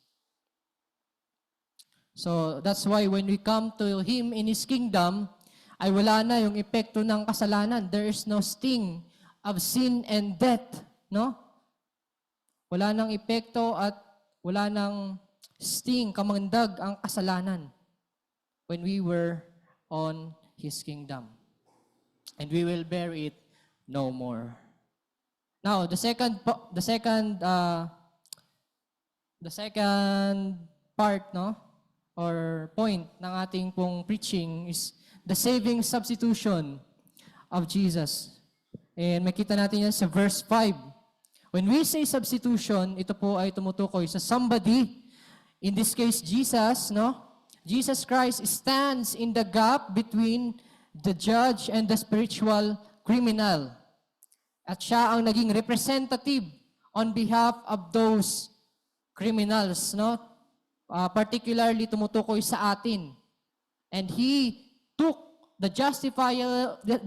So that's why when we come to Him in His kingdom, ay wala na yung epekto ng kasalanan. There is no sting of sin and death. No? Wala nang epekto at wala nang sting, kamandag ang kasalanan when we were on His kingdom. And we will bear it no more. Now, the second part, no, or point ng ating pong preaching is the saving substitution of Jesus. And makita natin yan sa verse 5. When we say substitution, ito po ay tumutukoy sa somebody, in this case Jesus, no? Jesus Christ stands in the gap between the judge and the spiritual criminal. At siya ang naging representative on behalf of those criminals, no? Particularly tumutukoy sa atin. And He took the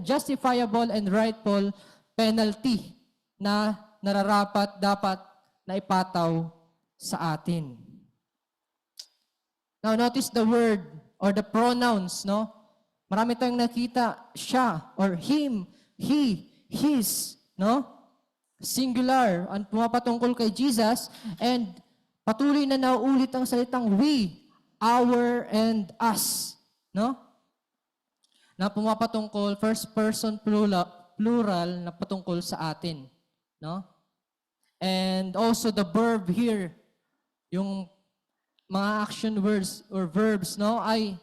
justifiable and rightful penalty na nararapat dapat na ipataw sa atin. Now notice the word or the pronouns, no? Marami tayong nakita, siya or him, he, his, no? Singular, ang pumapatungkol kay Jesus, and patuloy na nauulit ang salitang we, our, and us, no? Na pumapatungkol, first person plural na patungkol sa atin, no? And also the verb here, yung mga action words or verbs, no, ay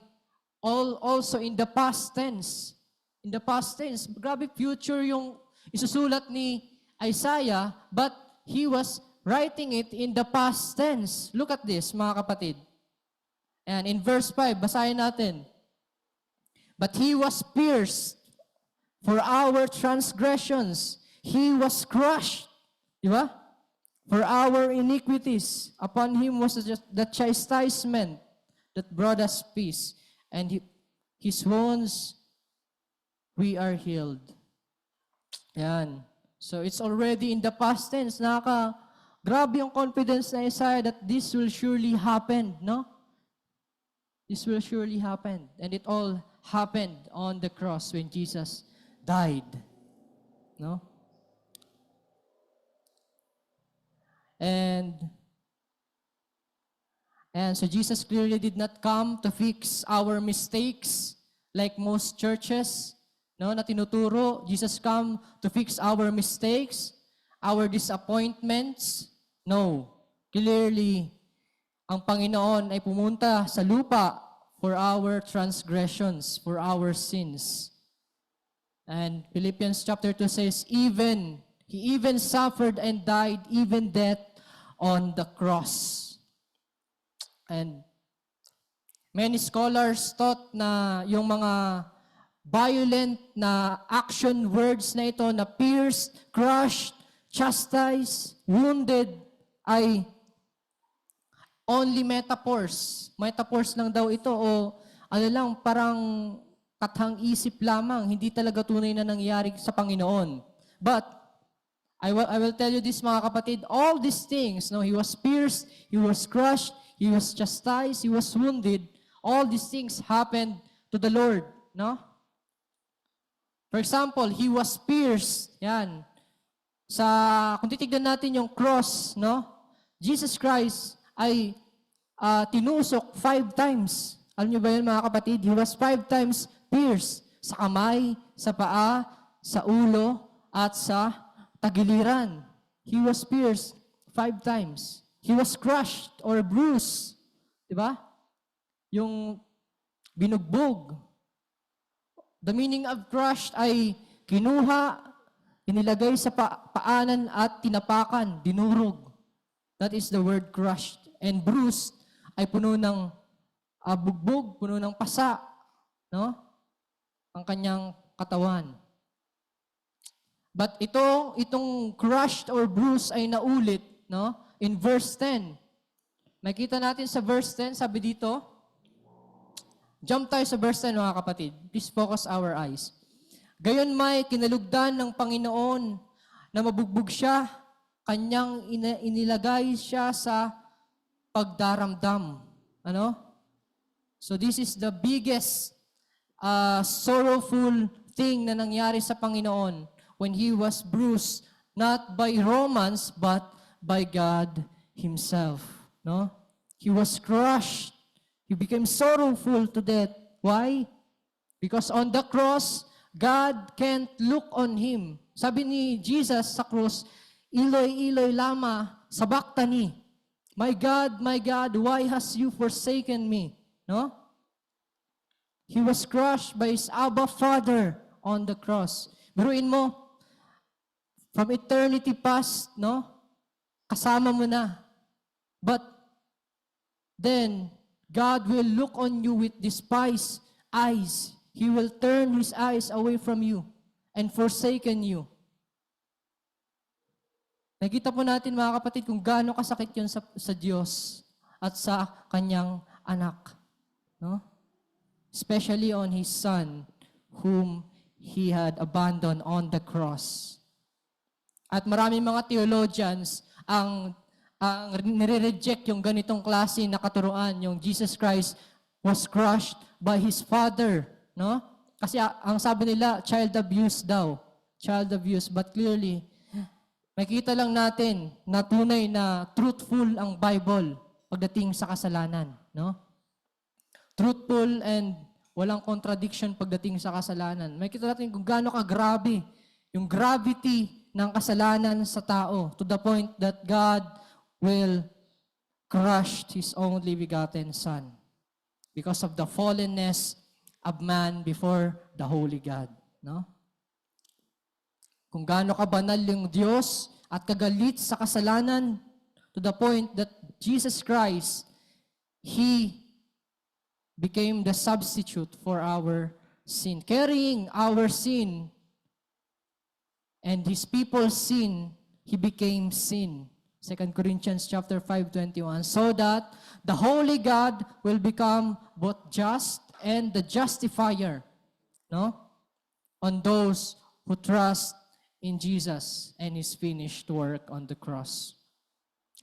also in the past tense. In the past tense. Grabe future yung isusulat ni Isaiah, but he was writing it in the past tense. Look at this, mga kapatid. And in verse 5, basahin natin. But He was pierced for our transgressions. He was crushed. Di ba? For our iniquities. Upon Him was the chastisement that brought us peace. And His wounds, we are healed. Yan. So it's already in the past tense. Grabe yung confidence na Isaiah that this will surely happen, no? This will surely happen. And it all happened on the cross when Jesus died. No? And so Jesus clearly did not come to fix our mistakes like most churches, no, na tinuturo. Jesus come to fix our mistakes, our disappointments. No. Clearly, ang Panginoon ay pumunta sa lupa for our transgressions, for our sins. And Philippians chapter 2 says, He even suffered and died, even death on the cross. And many scholars thought na yung mga violent na action words na ito, na pierced, crushed, chastised, wounded, ay only metaphors. Metaphors lang daw ito o ano lang, parang kathang-isip lamang, hindi talaga tunay na nangyari sa Panginoon. But I will tell you this, mga kapatid, all these things, no, He was pierced, He was crushed, He was chastised, He was wounded, all these things happened to the Lord, no? For example, He was pierced, yan. Kung titignan natin yung cross, no? Jesus Christ ay tinusok 5 times. Alam niyo ba yun, mga kapatid? He was 5 times pierced sa kamay, sa paa, sa ulo, at sa tagiliran. He was pierced 5 times. He was crushed or bruised. Diba? Yung binugbog. The meaning of crushed ay kinuha, inilagay sa paanan at tinapakan, dinurog. That is the word crushed. And bruised ay puno ng bugbog, puno ng pasa, no? Ang kanyang katawan. But itong crushed or bruised ay naulit, no? In verse 10. Makita natin sa verse 10, sabi dito, jump tayo sa verse 10 mga kapatid. Please focus our eyes. Gayon may kinalugdan ng Panginoon na mabugbog siya, kanyang inilagay siya sa pagdaramdam. Ano? So this is the biggest sorrowful thing na nangyari sa Panginoon when He was bruised, not by Romans, but by God Himself. No? He was crushed. He became sorrowful to death. Why? Because on the cross, God can't look on Him. Sabi ni Jesus sa cross, Eloi, Eloi, lama sabachthani. My God, why has you forsaken me? No? He was crushed by His Abba Father on the cross. Biruin mo, from eternity past, no? Kasama mo na. But then, God will look on you with despised eyes. He will turn His eyes away from you and forsaken you. Nakita po natin mga kapatid kung gaano kasakit yun sa Diyos at sa Kanyang anak. No? Especially on His Son whom He had abandoned on the cross. At maraming mga theologians ang nire-reject yung ganitong klase na katuruan, yung Jesus Christ was crushed by His Father. No? Kasi ang sabi nila, child abuse daw. Child abuse. But clearly, makita lang natin na tunay na truthful ang Bible pagdating sa kasalanan. No? Truthful and walang contradiction pagdating sa kasalanan. Makita natin kung gaano kagrabe yung gravity ng kasalanan sa tao to the point that God will crush His only begotten Son because of the fallenness of man before the Holy God. No? Kung gaano kabanal yung Diyos at kagalit sa kasalanan to the point that Jesus Christ, He became the substitute for our sin. Carrying our sin and His people's sin, He became sin. 2 Corinthians chapter 5:21, so that the holy God will become both just and the justifier, no? On those who trust in Jesus and His finished work on the cross.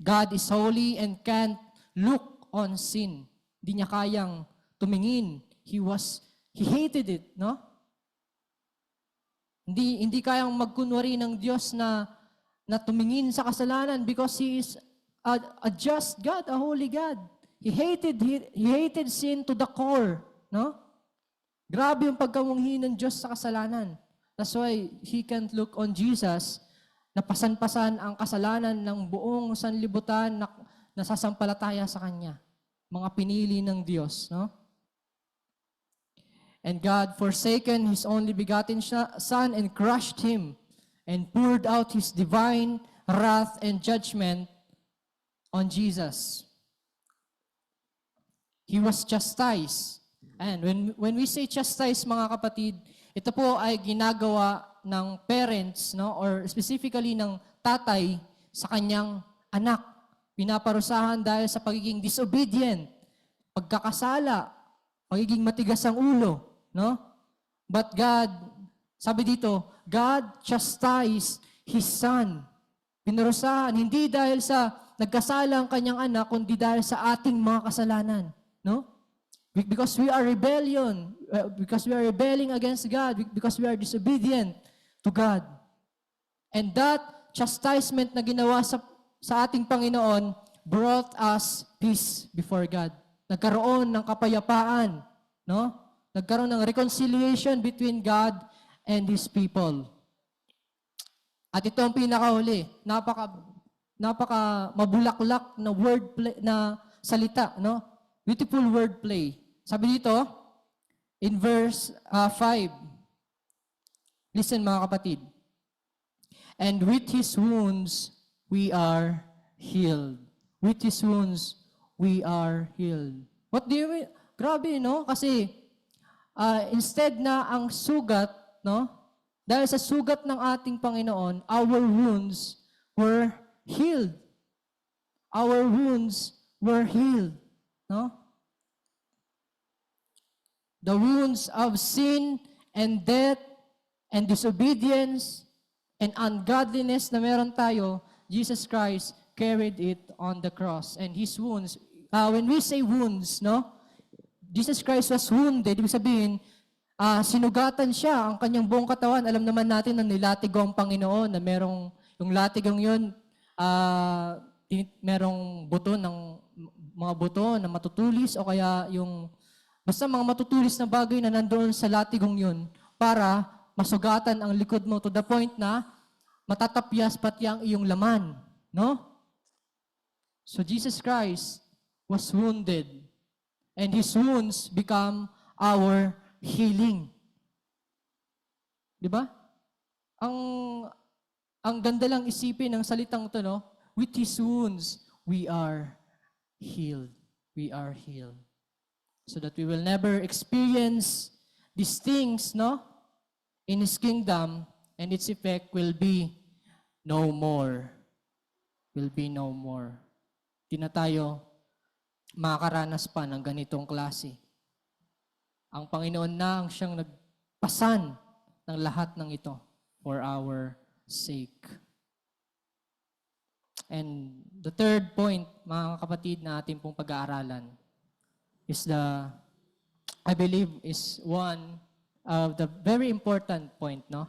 God is holy and can't look on sin. Hindi niya kayang tumingin. He hated it, no? Hindi kayang magkunwari ng Diyos na tumingin sa kasalanan because He is a just God, a holy God. He hated sin to the core, no? Grabe yung pagkamunghi ng Diyos sa kasalanan. That's why He can't look on Jesus na pasan-pasan ang kasalanan ng buong sanlibutan na nasasampalataya sa Kanya. Mga pinili ng Diyos, no? And God forsaken His only begotten Son and crushed Him and poured out His divine wrath and judgment on Jesus. He was chastised. And when we say chastised, mga kapatid, ito po ay ginagawa ng parents, no, or specifically ng tatay sa kanyang anak. Pinaparusahan dahil sa pagiging disobedient, pagkakasala, pagiging matigas ang ulo, no? But God, sabi dito, God chastised His Son. Pinarusahan, hindi dahil sa nagkasala ang kanyang anak, kundi dahil sa ating mga kasalanan, no? Because we are because we are rebelling against God, because we are disobedient to God. And that chastisement na ginawa sa ating Panginoon brought us peace before God. Nagkaroon ng kapayapaan, no? Nagkaroon ng reconciliation between God and His people. At ito ang pinakahuli, napaka mabulaklak na wordplay na salita, no? Beautiful wordplay. Sabi dito, in verse 5, listen mga kapatid. And with His wounds, we are healed. With His wounds, we are healed. What do you mean? Grabe, no? Kasi, instead na ang sugat, no? Dahil sa sugat ng ating Panginoon, our wounds were healed. Our wounds were healed, no? The wounds of sin and death and disobedience and ungodliness na meron tayo, Jesus Christ carried it on the cross. And His wounds, when we say wounds, no? Jesus Christ was wounded, ibig sabihin, sinugatan siya, ang kanyang buong katawan. Alam naman natin na nilatigo ang Panginoon, na merong, yung latigong yun, merong buto ng, mga buto na matutulis, o kaya yung, basta mga matutulis na bagay na nandoon sa latigong yun, para masugatan ang likod mo to the point na matatapyas pati ang iyong laman. No? So Jesus Christ was wounded, and His wounds become our healing. Di ba? Ang ganda lang isipin ng salitang to, no? With His wounds, we are healed. We are healed. So that we will never experience these things, no? In His kingdom, and its effect will be no more. Will be no more. Di na tayo makakaranas pa ng ganitong klase. Ang Panginoon na ang siyang nagpasan ng lahat ng ito for our sake. And the third point, mga kapatid, na ating pong pag-aaralan is I believe, is one of the very important point, no?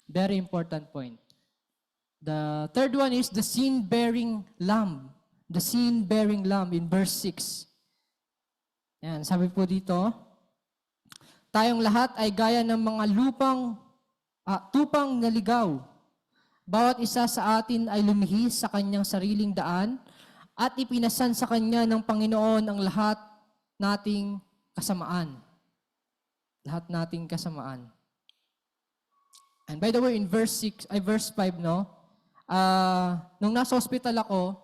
Very important point. The third one is the sin-bearing lamb. The sin-bearing lamb in verse 6. Yan, sabi po dito, tayong lahat ay gaya ng mga tupang naligaw. Bawat isa sa atin ay lumihis sa kanyang sariling daan at ipinasan sa kanya ng Panginoon ang lahat nating kasamaan. Lahat nating kasamaan. And by the way, in verse 5, no, nung nasa hospital ako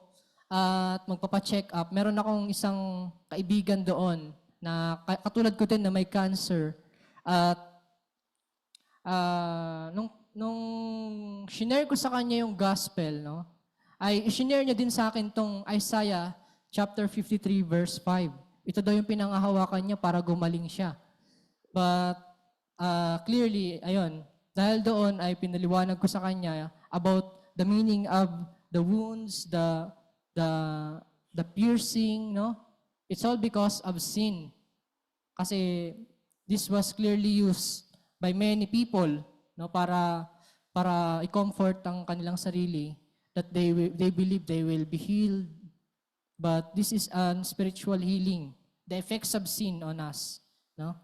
at magpapacheck up, meron akong isang kaibigan doon na katulad ko din na may cancer. At nung shinare ko sa kanya yung gospel, no, ay ishinare niya din sa akin tong Isaiah chapter 53 verse 5. Ito daw yung pinangahawakan niya para gumaling siya. But clearly, ayun, dahil doon ay pinaliwanag ko sa kanya about the meaning of the wounds, the piercing, no? It's all because of sin. Kasi this was clearly used by many people, no, para i-comfort ang kanilang sarili that they believe they will be healed. But this is an spiritual healing, the effects of sin on us, no?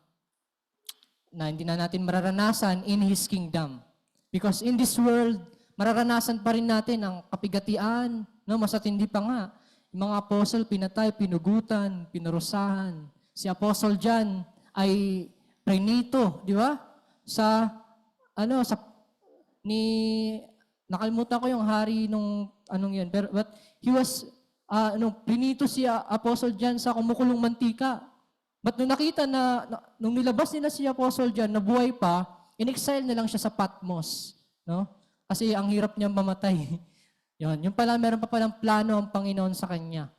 Na hindi na natin mararanasan in His kingdom. Because in this world, mararanasan pa rin natin ang kapigatian, no? Masatindi pa nga. Yung mga apostle, pinatay, pinugutan, pinurusahan. Si Apostle John ay prenito, di ba? Nakalimutan ko yung hari nung anong yun. But he was, prenito si Apostle John sa kumukulong mantika. But nung nakita nung nilabas nila si Apostle John, na buhay pa, in-exile na lang siya sa Patmos. No? Kasi ang hirap niya mamatay. Yung pala, meron pa palang plano ang Panginoon sa kanya.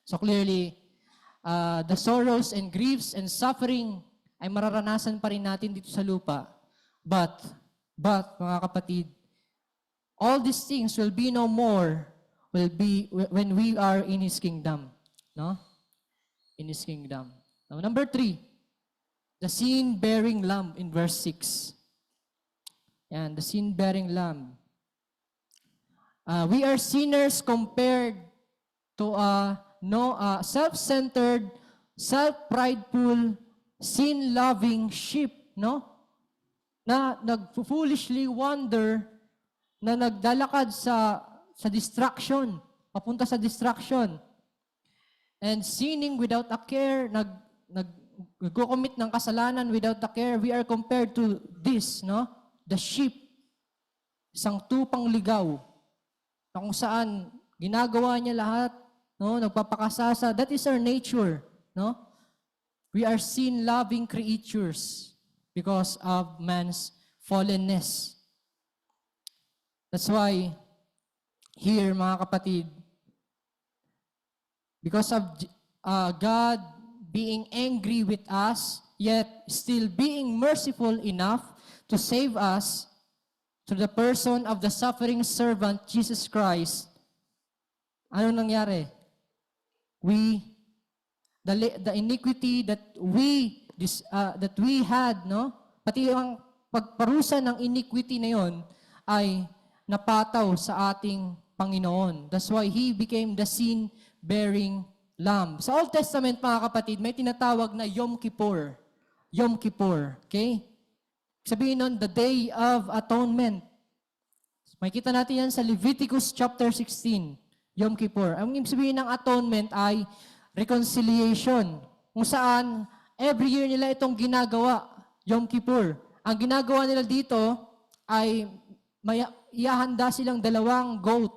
So clearly, the sorrows and griefs and suffering ay mararanasan pa rin natin dito sa lupa. But, mga kapatid, all these things will be no more when we are in His kingdom. No? In His kingdom. Now, number 3, the sin-bearing lamb in verse 6. Yan, the sin-bearing lamb. We are sinners compared to a self-centered, self-prideful, sin-loving sheep, no? Na nag-foolishly wander, na nagdalakad distraction, papunta sa distraction. And sinning without a care, nag-commit ng kasalanan without a care, we are compared to this, no? The sheep, isang tupang ligaw, na kung saan ginagawa niya lahat, no? Nagpapakasasa. That is our nature, no? We are sin-loving creatures because of man's fallenness. That's why, here, mga kapatid, because of God being angry with us, yet still being merciful enough to save us through the person of the suffering servant, Jesus Christ, ano nangyari? The iniquity that we had, no? Pati ang pagparusa ng iniquity na yon ay napataw sa ating Panginoon. That's why He became the sin-bearing Lamb. Sa Old Testament, mga kapatid, may tinatawag na Yom Kippur. Yom Kippur. Okay? Sabihin nun, the Day of Atonement. Makikita natin yan sa Leviticus chapter 16. Yom Kippur. Ang ibig sabihin ng atonement ay reconciliation. Kung saan, every year nila itong ginagawa. Yom Kippur. Ang ginagawa nila dito ay iahanda silang dalawang goat,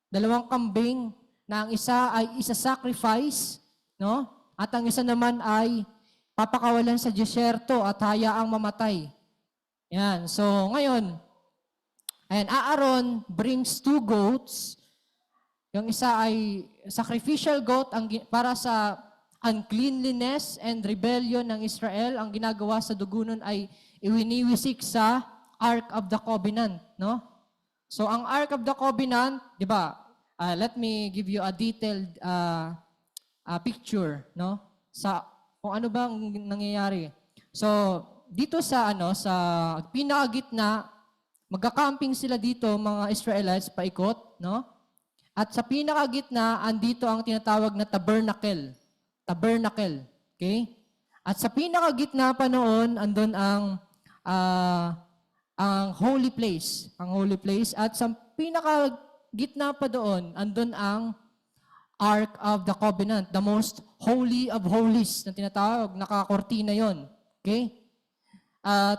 dalawang kambing, na ang isa ay isa-sacrifice, no? At ang isa naman ay papakawalan sa disyerto at hayaang mamatay. Yan. So, ngayon, Aaron brings 2 goats. Yung isa ay sacrificial goat para sa uncleanliness and rebellion ng Israel. Ang ginagawa sa dugo nun ay iwiniwisik sa Ark of the Covenant, no? So, ang Ark of the Covenant, di ba, let me give you a detailed picture, no? Sa kung ano bang nangyayari. So, dito sa pinakagitna, magka-camping sila dito mga Israelites paikot, no? At sa pinakagitna, andito ang tinatawag na tabernacle. Tabernacle, okay? At sa pinakagitna pa noon, andun ang holy place, at sa pinakagitna pa doon, andun ang Ark of the Covenant, the most holy of holies na tinatawag, nakakortina yon. Okay? At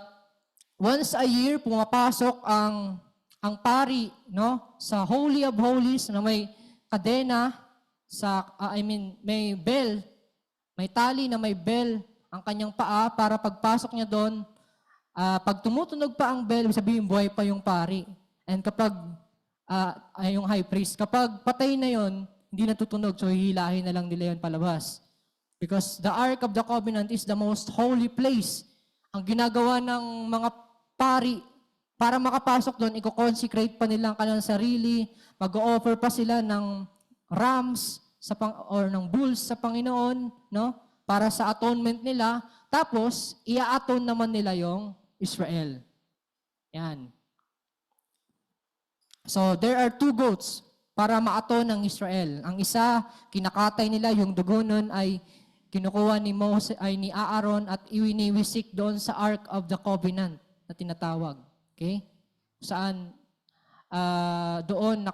once a year, pumapasok ang pari, no, sa Holy of Holies na may kadena, may bell, may tali na may bell ang kanyang paa para pagpasok niya doon, pag tumutunog pa ang bell, sabihin buhay pa yung pari. And kapag yung high priest, kapag patay na yon, hindi natutunog, so hihilahin na lang nila yon palabas. Because the Ark of the Covenant is the most holy place. Ang ginagawa ng mga pari, para makapasok doon, i-consecrate pa nila ang kanilang sarili, mag-o-offer pa sila ng rams or ng bulls sa Panginoon, no? Para sa atonement nila. Tapos, ia-atone naman nila yung Israel. Yan. So, there are 2 goats para ma-atone ng Israel. Ang isa, kinakatay nila, yung dugo nun ay kinukuha ni Aaron at iwiniwisik doon sa Ark of the Covenant na tinatawag. Okay? Saan doon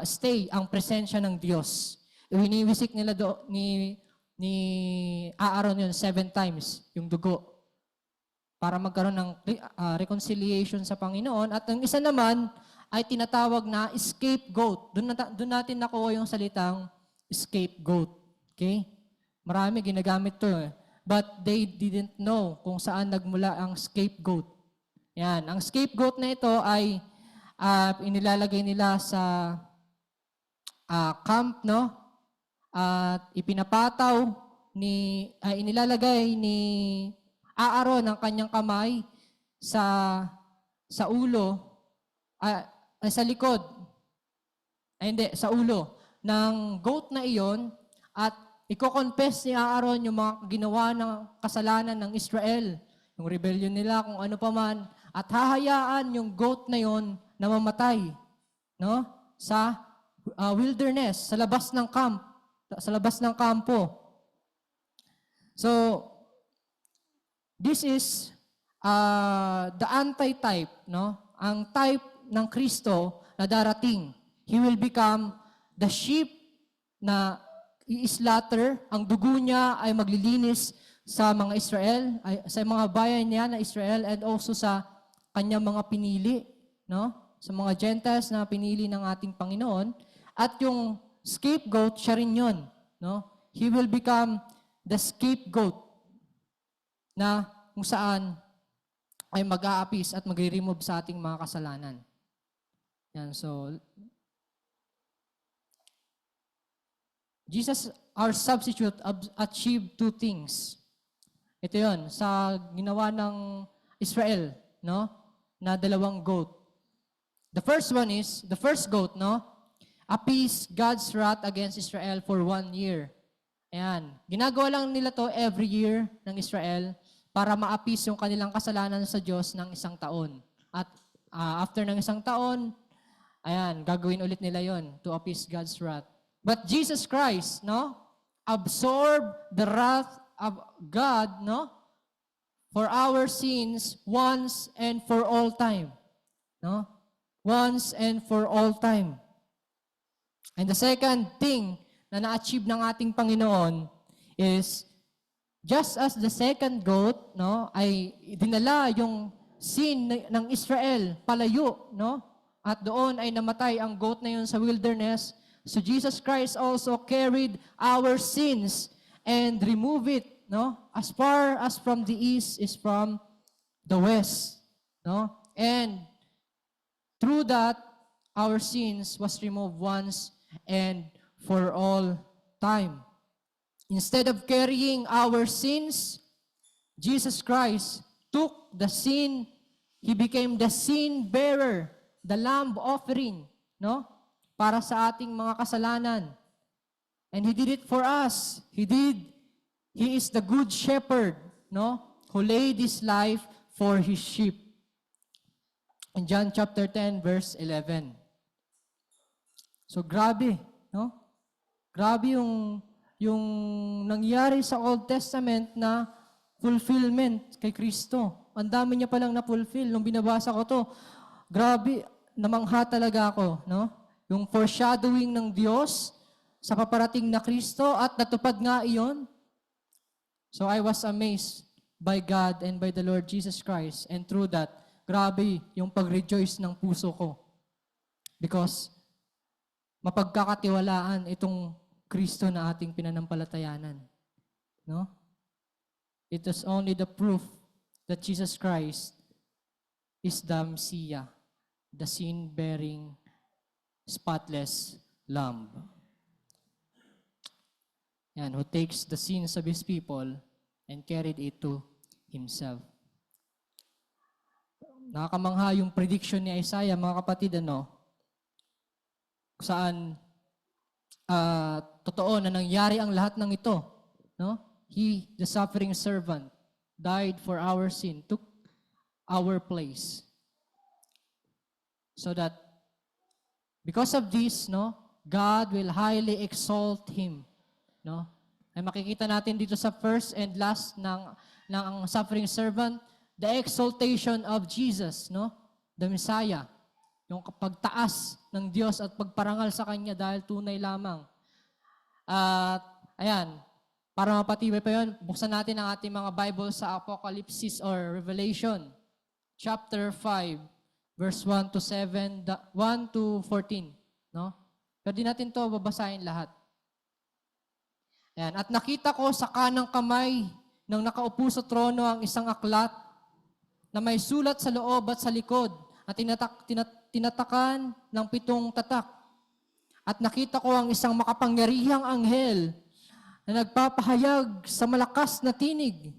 stay ang presensya ng Diyos. Iwiniwisik nila ni Aaron yun 7 times, yung dugo, para magkaroon ng reconciliation sa Panginoon. At ang isa naman ay tinatawag na scapegoat. Doon natin nakuha yung salitang scapegoat. Okay? Marami ginagamit to. But they didn't know kung saan nagmula ang scapegoat. Yan. Ang scapegoat na ito ay inilalagay nila sa camp, no? At inilalagay ni Aaron ang kanyang kamay sa ulo, sa likod, sa ulo ng goat na iyon, at iko-confess ni Aaron yung mga ginawa ng kasalanan ng Israel, yung rebellion nila, kung ano pa man, at hahayaan yung goat na yon na mamatay, no? Sa wilderness, sa labas ng kampo. So, this is the anti-type, no? Ang type ng Kristo na darating. He will become the sheep na i-slaughter. Ang dugo niya ay maglilinis sa mga Israel, sa mga bayan niya na Israel, and also sa kanyang mga pinili, no? Sa mga Gentiles na pinili ng ating Panginoon. At yung scapegoat, siya rin yun, no? He will become the scapegoat na kung saan ay mag-aapis at magre-remove sa ating mga kasalanan. Yan, so Jesus, our substitute, achieved two things. Ito yon sa ginawa ng Israel, no? Na dalawang goat. The first goat, no? Appease God's wrath against Israel for 1 year. Ayan. Ginagawa lang nila to every year ng Israel para ma-appease yung kanilang kasalanan sa Diyos ng 1 taon. At after ng 1 taon, ayan, gagawin ulit nila yon to appease God's wrath. But Jesus Christ, no, absorbed the wrath of God, no, for our sins once and for all time. No? Once and for all time. And the second thing na na-achieve ng ating Panginoon is just as the second goat, no, ay dinala yung sin ng Israel palayo, no? At doon ay namatay ang goat na yun sa wilderness. So Jesus Christ also carried our sins and removed it, no? As far as from the east is from the west, no? And through that, our sins was removed once and for all time. Instead of carrying our sins, Jesus Christ took the sin. He became the sin bearer, the lamb offering, no? Para sa ating mga kasalanan. And He did it for us. He is the good shepherd, no? Who laid His life for His sheep. In John chapter 10, verse 11. So grabe, no? Grabe yung nangyari sa Old Testament na fulfillment kay Kristo. Ang dami niya palang na-fulfill. Nung binabasa ko to, grabe, namangha talaga ako, no? Yung foreshadowing ng Diyos sa paparating na Kristo at natupad nga iyon. So I was amazed by God and by the Lord Jesus Christ. And through that, grabe yung pag-rejoice ng puso ko. Because mapagkakatiwalaan itong Kristo na ating pinanampalatayanan. No? It is only the proof that Jesus Christ is the Messiah, the sin-bearing, spotless Lamb. Yan, who takes the sins of His people and carried it to Himself. Nakakamangha yung prediction ni Isaiah, mga kapatid, ano? Saan totoo na nangyari ang lahat ng ito, no? He, the suffering servant, died for our sin, took our place. So that because of this, no, God will highly exalt Him, no? Ay makikita natin dito sa first and last ng suffering servant, the exaltation of Jesus, no? The Messiah. Yung pagtaas ng Diyos at pagparangal sa Kanya dahil tunay lamang. At, ayan, para mapatibay pa yun, buksan natin ang ating mga Bible sa Apocalypse or Revelation, chapter 5, verse 1 to 7, 1 to 14. No? Pwede natin to babasahin lahat. Ayan, at nakita ko sa kanang kamay ng nakaupo sa trono ang isang aklat na may sulat sa loob at sa likod at tinatakan ng 7 tatak. At nakita ko ang isang makapangyarihang anghel na nagpapahayag sa malakas na tinig.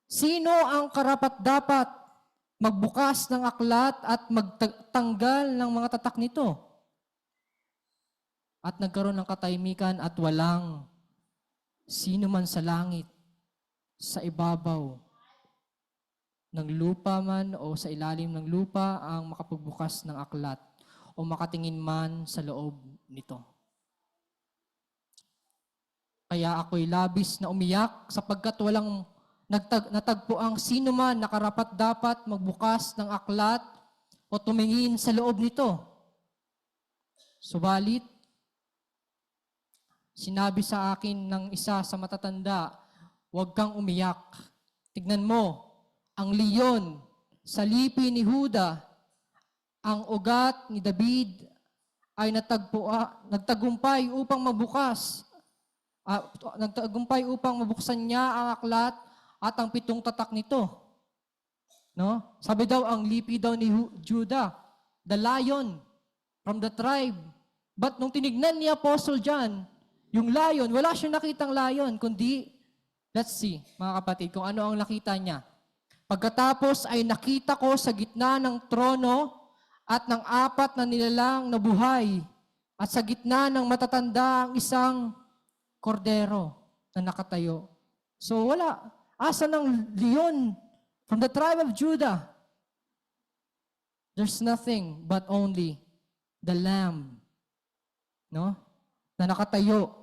Sino ang karapat-dapat magbukas ng aklat at magtanggal ng mga tatak nito? At nagkaroon ng katahimikan at walang sino man sa langit, sa ibabaw ng lupa man o sa ilalim ng lupa ang makapagbukas ng aklat o makatingin man sa loob nito. Kaya ako'y labis na umiyak sapagkat walang natagpo ang sino man na karapat-dapat magbukas ng aklat o tumingin sa loob nito. Subalit, sinabi sa akin ng isa sa matatanda, huwag kang umiyak. Tignan mo, ang leon sa lipi ni Huda, ang ugat ni David ay nagtagumpay upang mabuksan niya ang aklat at ang 7 tatak nito. No? Sabi daw, ang lipi daw ni Judah, the lion from the tribe. But nung tinignan ni Apostle John, yung lion, wala siyang nakitang lion, kundi, let's see, mga kapatid, kung ano ang nakita niya. Pagkatapos ay nakita ko sa gitna ng trono at ng 4 na nilalang na buhay at sa gitna ng matatanda ang isang kordero na nakatayo. So wala. Asa ng leon from the tribe of Judah? There's nothing but only the lamb. No? Na nakatayo.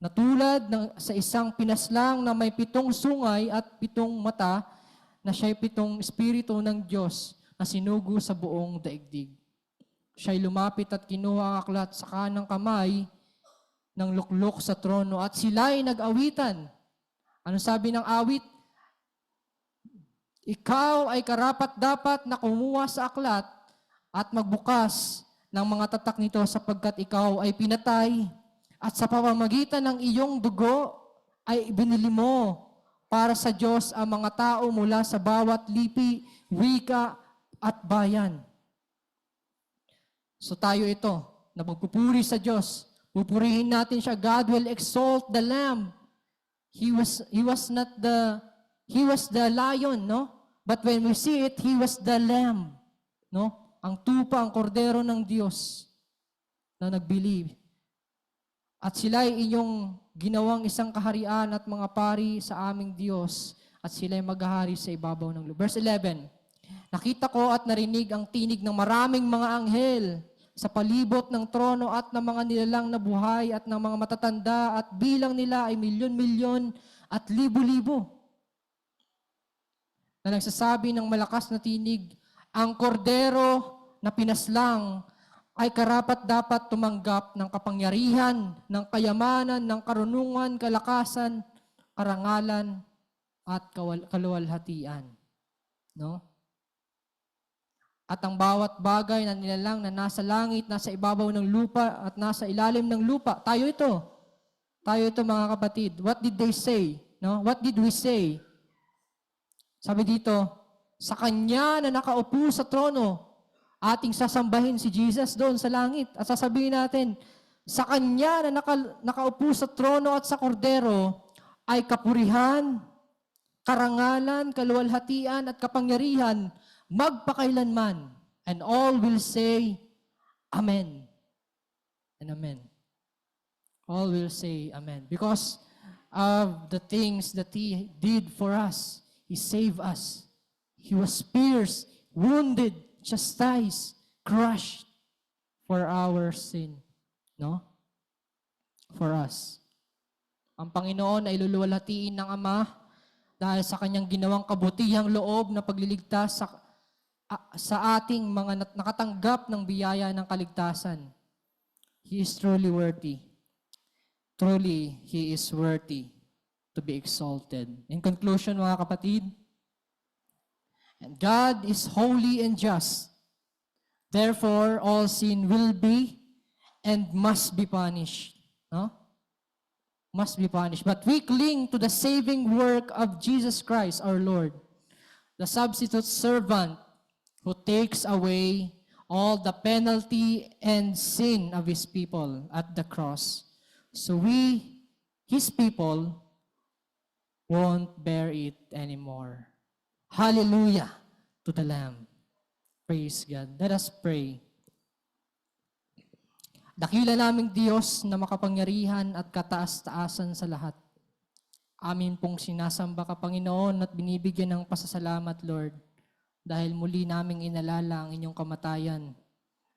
Na tulad sa isang pinaslang na may 7 sungay at 7 mata, na siya'y 7 espiritu ng Diyos na sinugo sa buong daigdig. Siya'y lumapit at kinuha ang aklat sa kanang kamay ng luklok sa trono at sila'y nag-awitan. Ano sabi ng awit? Ikaw ay karapat-dapat na kumuha sa aklat at magbukas ng mga tatak nito sapagkat ikaw ay pinatay at sa pamamagitan ng iyong dugo ay binili mo para sa Diyos ang mga tao mula sa bawat lipi, wika at bayan. So tayo ito, na magpupuri sa Diyos. Pupurihin natin siya. God will exalt the Lamb. He was the lion, no? But when we see it, he was the lamb, no? Ang tupa, ang kordero ng Diyos na nag-believe. At sila ay inyong ginawang isang kaharian at mga pari sa aming Diyos at sila ay maghahari sa ibabaw ng lupa. Verse 11, nakita ko at narinig ang tinig ng maraming mga anghel sa palibot ng trono at ng mga nilalang na buhay at ng mga matatanda at bilang nila ay milyon-milyon at libo-libo. Na nagsasabi ng malakas na tinig, ang kordero na pinaslang ay karapat-dapat tumanggap ng kapangyarihan, ng kayamanan, ng karunungan, kalakasan, karangalan, at kaluwalhatian. No? At ang bawat bagay na nilalang na nasa langit, nasa ibabaw ng lupa, at nasa ilalim ng lupa, tayo ito. Tayo ito mga kapatid. What did they say? No? What did we say? Sabi dito, sa Kanya na nakaupo sa trono, ating sasambahin si Jesus doon sa langit. At sasabihin natin, sa Kanya na nakaupo sa trono at sa kordero, ay kapurihan, karangalan, kaluwalhatian at kapangyarihan, magpakailanman. And all will say, Amen. And Amen. All will say Amen. Because of the things that He did for us. He saved us. He was pierced, wounded, chastised, crushed for our sin. No? For us. Ang Panginoon ay luluwalhatiin ng Ama dahil sa Kanyang ginawang kabutihang loob na pagliligtas sa ating mga nakatanggap ng biyaya ng kaligtasan. He is truly worthy. Truly, He is worthy to be exalted. In conclusion, mga kapatid, and God is holy and just. Therefore, all sin will be and must be punished. No? Must be punished. But we cling to the saving work of Jesus Christ, our Lord, the substitute servant who takes away all the penalty and sin of His people at the cross. So we, His people, won't bear it anymore. Hallelujah to the Lamb. Praise God. Let us pray. Dakila naming Diyos na makapangyarihan at kataas-taasan sa lahat. Amin pong sinasamba ka, Panginoon, at binibigyan ng pasasalamat, Lord, dahil muli naming inalala ang inyong kamatayan,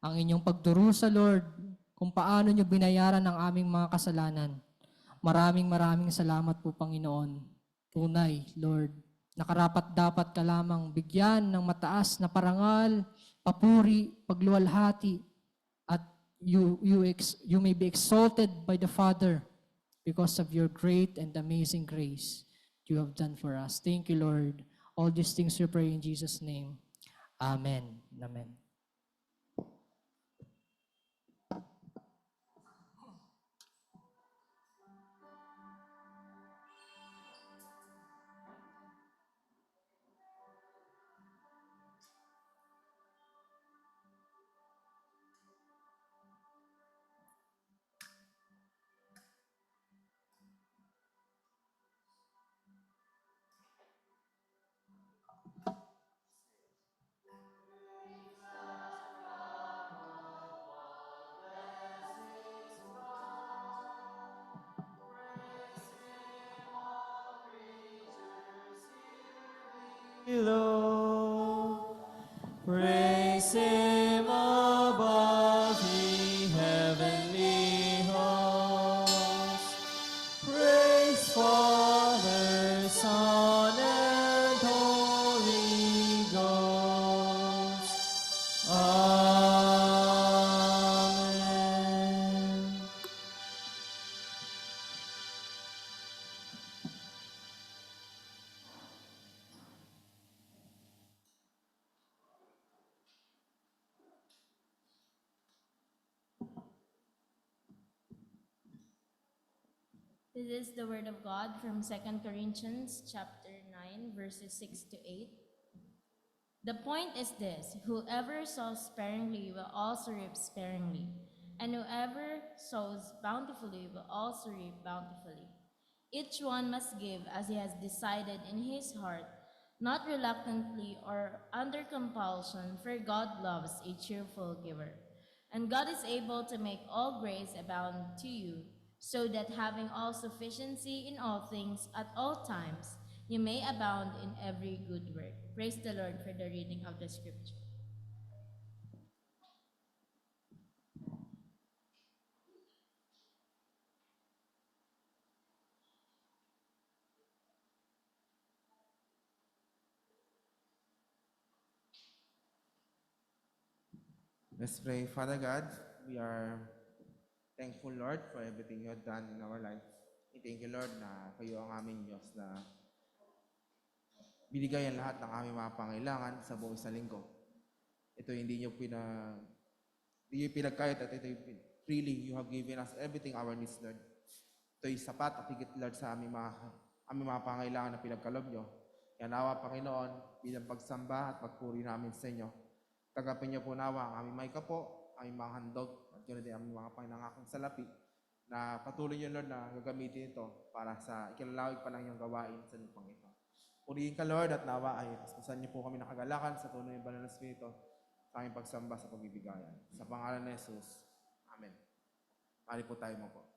ang inyong pagdurusa, Lord, kung paano nyo binayaran ang aming mga kasalanan. Maraming salamat po, Panginoon. Tunay, Lord, nakarapat dapat ka lamang bigyan ng mataas na parangal, papuri, pagluwalhati, at you may be exalted by the Father because of your great and amazing grace you have done for us. Thank you, Lord. All these things we pray in Jesus' name. Amen. Amen. Below, praise Him above the heavenly host. Praise Father, Son, and Holy Ghost. Amen. This is the word of God from 2 Corinthians chapter 9, verses 6 to 8. The point is this: whoever sows sparingly will also reap sparingly, and whoever sows bountifully will also reap bountifully. Each one must give as he has decided in his heart, not reluctantly or under compulsion, for God loves a cheerful giver. And God is able to make all grace abound to you, so that having all sufficiency in all things at all times, you may abound in every good work. Praise the Lord for the reading of the scripture. Let's pray. Father God, we are thankful, Lord, for everything you have done in our lives. We thank you, Lord, na kayo ang aming Diyos na binigay ang lahat ng aming mga pangailangan sa buong isang linggo. Ito hindi nyo pinagkayat at ito freely you have given us everything our needs, Lord. Ito'y sapat at higit, Lord, sa aming mga pangailangan na pinagkalob nyo. Kaya nawa, Panginoon, bilang pagsamba at pagpuri namin sa inyo. Tagapin niyo po nawa ang aming may kapo, aming mga handog, at yun din aming mga pinangakong salapi, na patuloy niyo, Lord, na gagamitin ito para sa ikinalawig pa ng iyong gawain sa lupang ito. Purihin ka, Lord, at nawa ay paspasan niyo po kami ng kagalakan sa tunay ng banal na Espiritu sa aming pagsamba sa pagbibigayan. Sa pangalan ni Jesus. Amen. Mali po tayo mo po.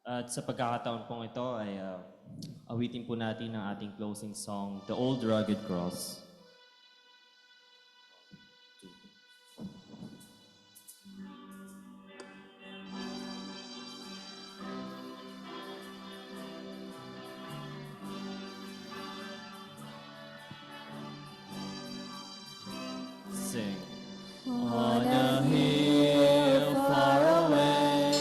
At sa pagkakataon pong ito ay awitin po natin ang ating closing song, The Old Rugged Cross. Sing. On a hill far away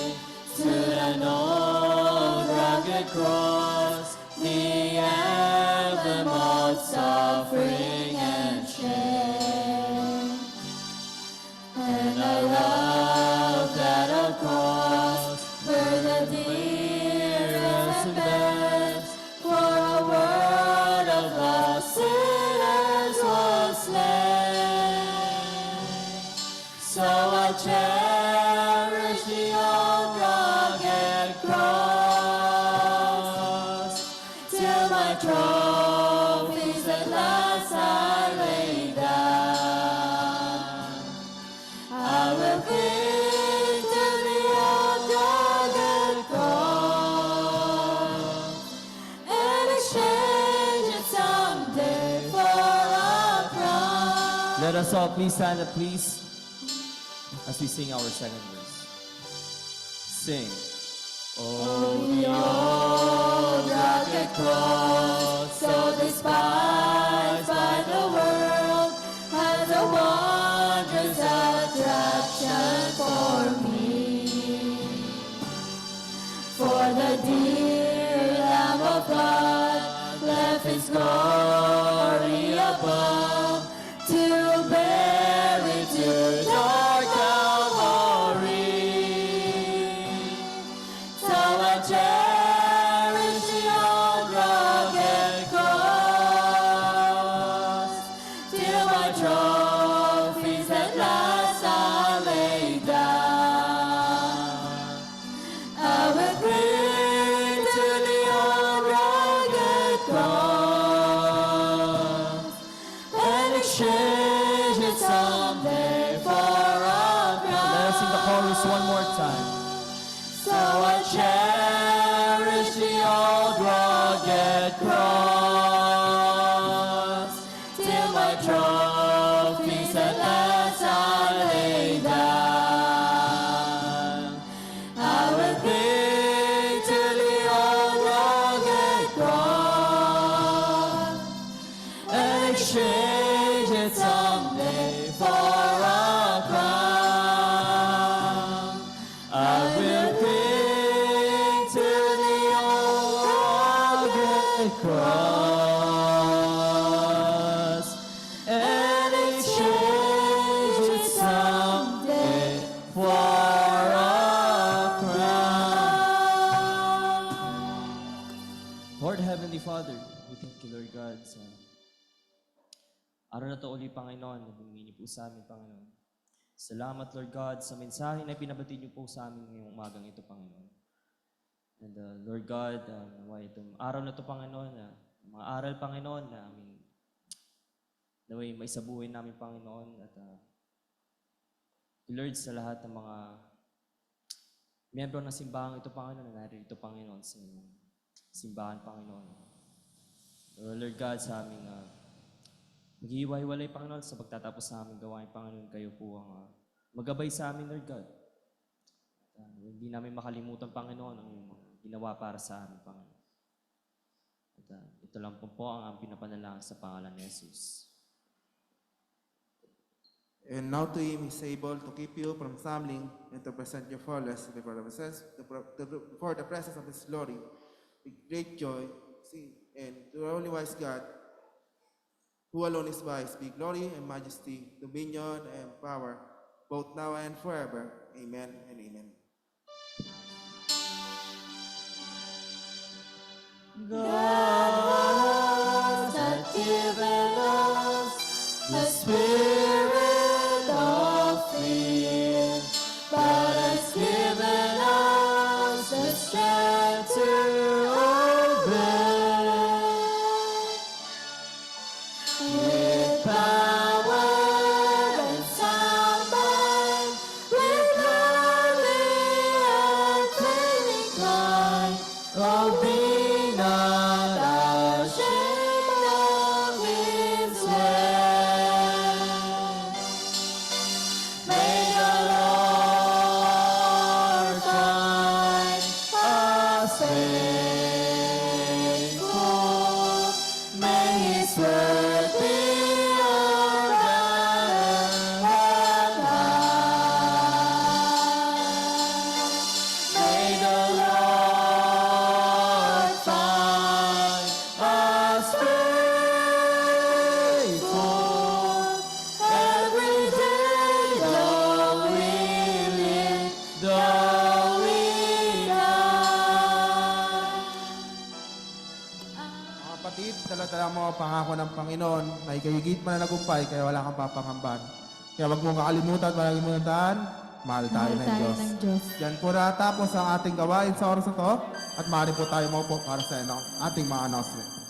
stood an old rugged cross, the So I cherish the old rugged cross, till my trophies at last I lay down. I will cling to the old rugged cross and exchange it someday for a crown. Let us all please stand up, please, as we sing our second verse. Sing. Oh, the old rugged cross, so despised by the world, has a wondrous attraction for me. For the dear Lamb of God left His glory above to bear it to dark Calvary. So I cherish the old rugged cross, till my trophies at last I lay down. I will cling to the old rugged cross and exchange it someday for a crown. Let us sing the chorus one more time. So I cherish the old rugged cross, till my trophies at last I lay down. I will cling to the old rugged cross and exchange it someday for a crown. I will cling to the old rugged cross and exchange it someday for a crown. Lord Heavenly Father, we thank you, Lord God, sa araw na to uli, Panginoon, na humingi po sa amin, Panginoon. Salamat, Lord God, sa mensahe na pinabati niyo po sa amin ngayong umagang ito, Panginoon. And Lord God, naway itong araw na to, Panginoon, mga aral, Panginoon, na aming naway maisabuhin namin, Panginoon, at Lord, sa lahat ng mga miyembro ng simbahan ito, Panginoon, na narito, Panginoon, sa inyong simbahan, Panginoon. Lord God, sa aming maghihiwa-hiwalay, Panginoon, sa pagtatapos sa aming gawain, Panginoon, kayo po ang magabay sa amin, Lord God. At, hindi namin makalimutan, Panginoon, ang ginawa para sa amin, Panginoon. At ito lang po ang pinapanalangin sa pangalan ni Jesus. And now to Him is able to keep you from stumbling and to present you faultless before the presence of His glory with great joy. See, and to the only wise God, who alone is wise, be glory and majesty, dominion and power, both now and forever. Amen and amen. God has given us the spirit of fear, but has given us the strength to obey. With power and sound mind, with lovely and flaming cry, oh, be not ashamed of His way. May the Lord find us faithful. May His word be our guide and light. May the Lord find us faithful every day, though we live, though we die. Mga kapatid, dala-dala mo ang pangako ng Panginoon na ikayigit man na nagumpay, kaya wala kang papangamban. Kaya wag mong kakalimutan, mahal tayo ng Diyos. Yan po natapos ang ating gawain sa oras na to at maaari po tayo maupo para sa ating mga announcement.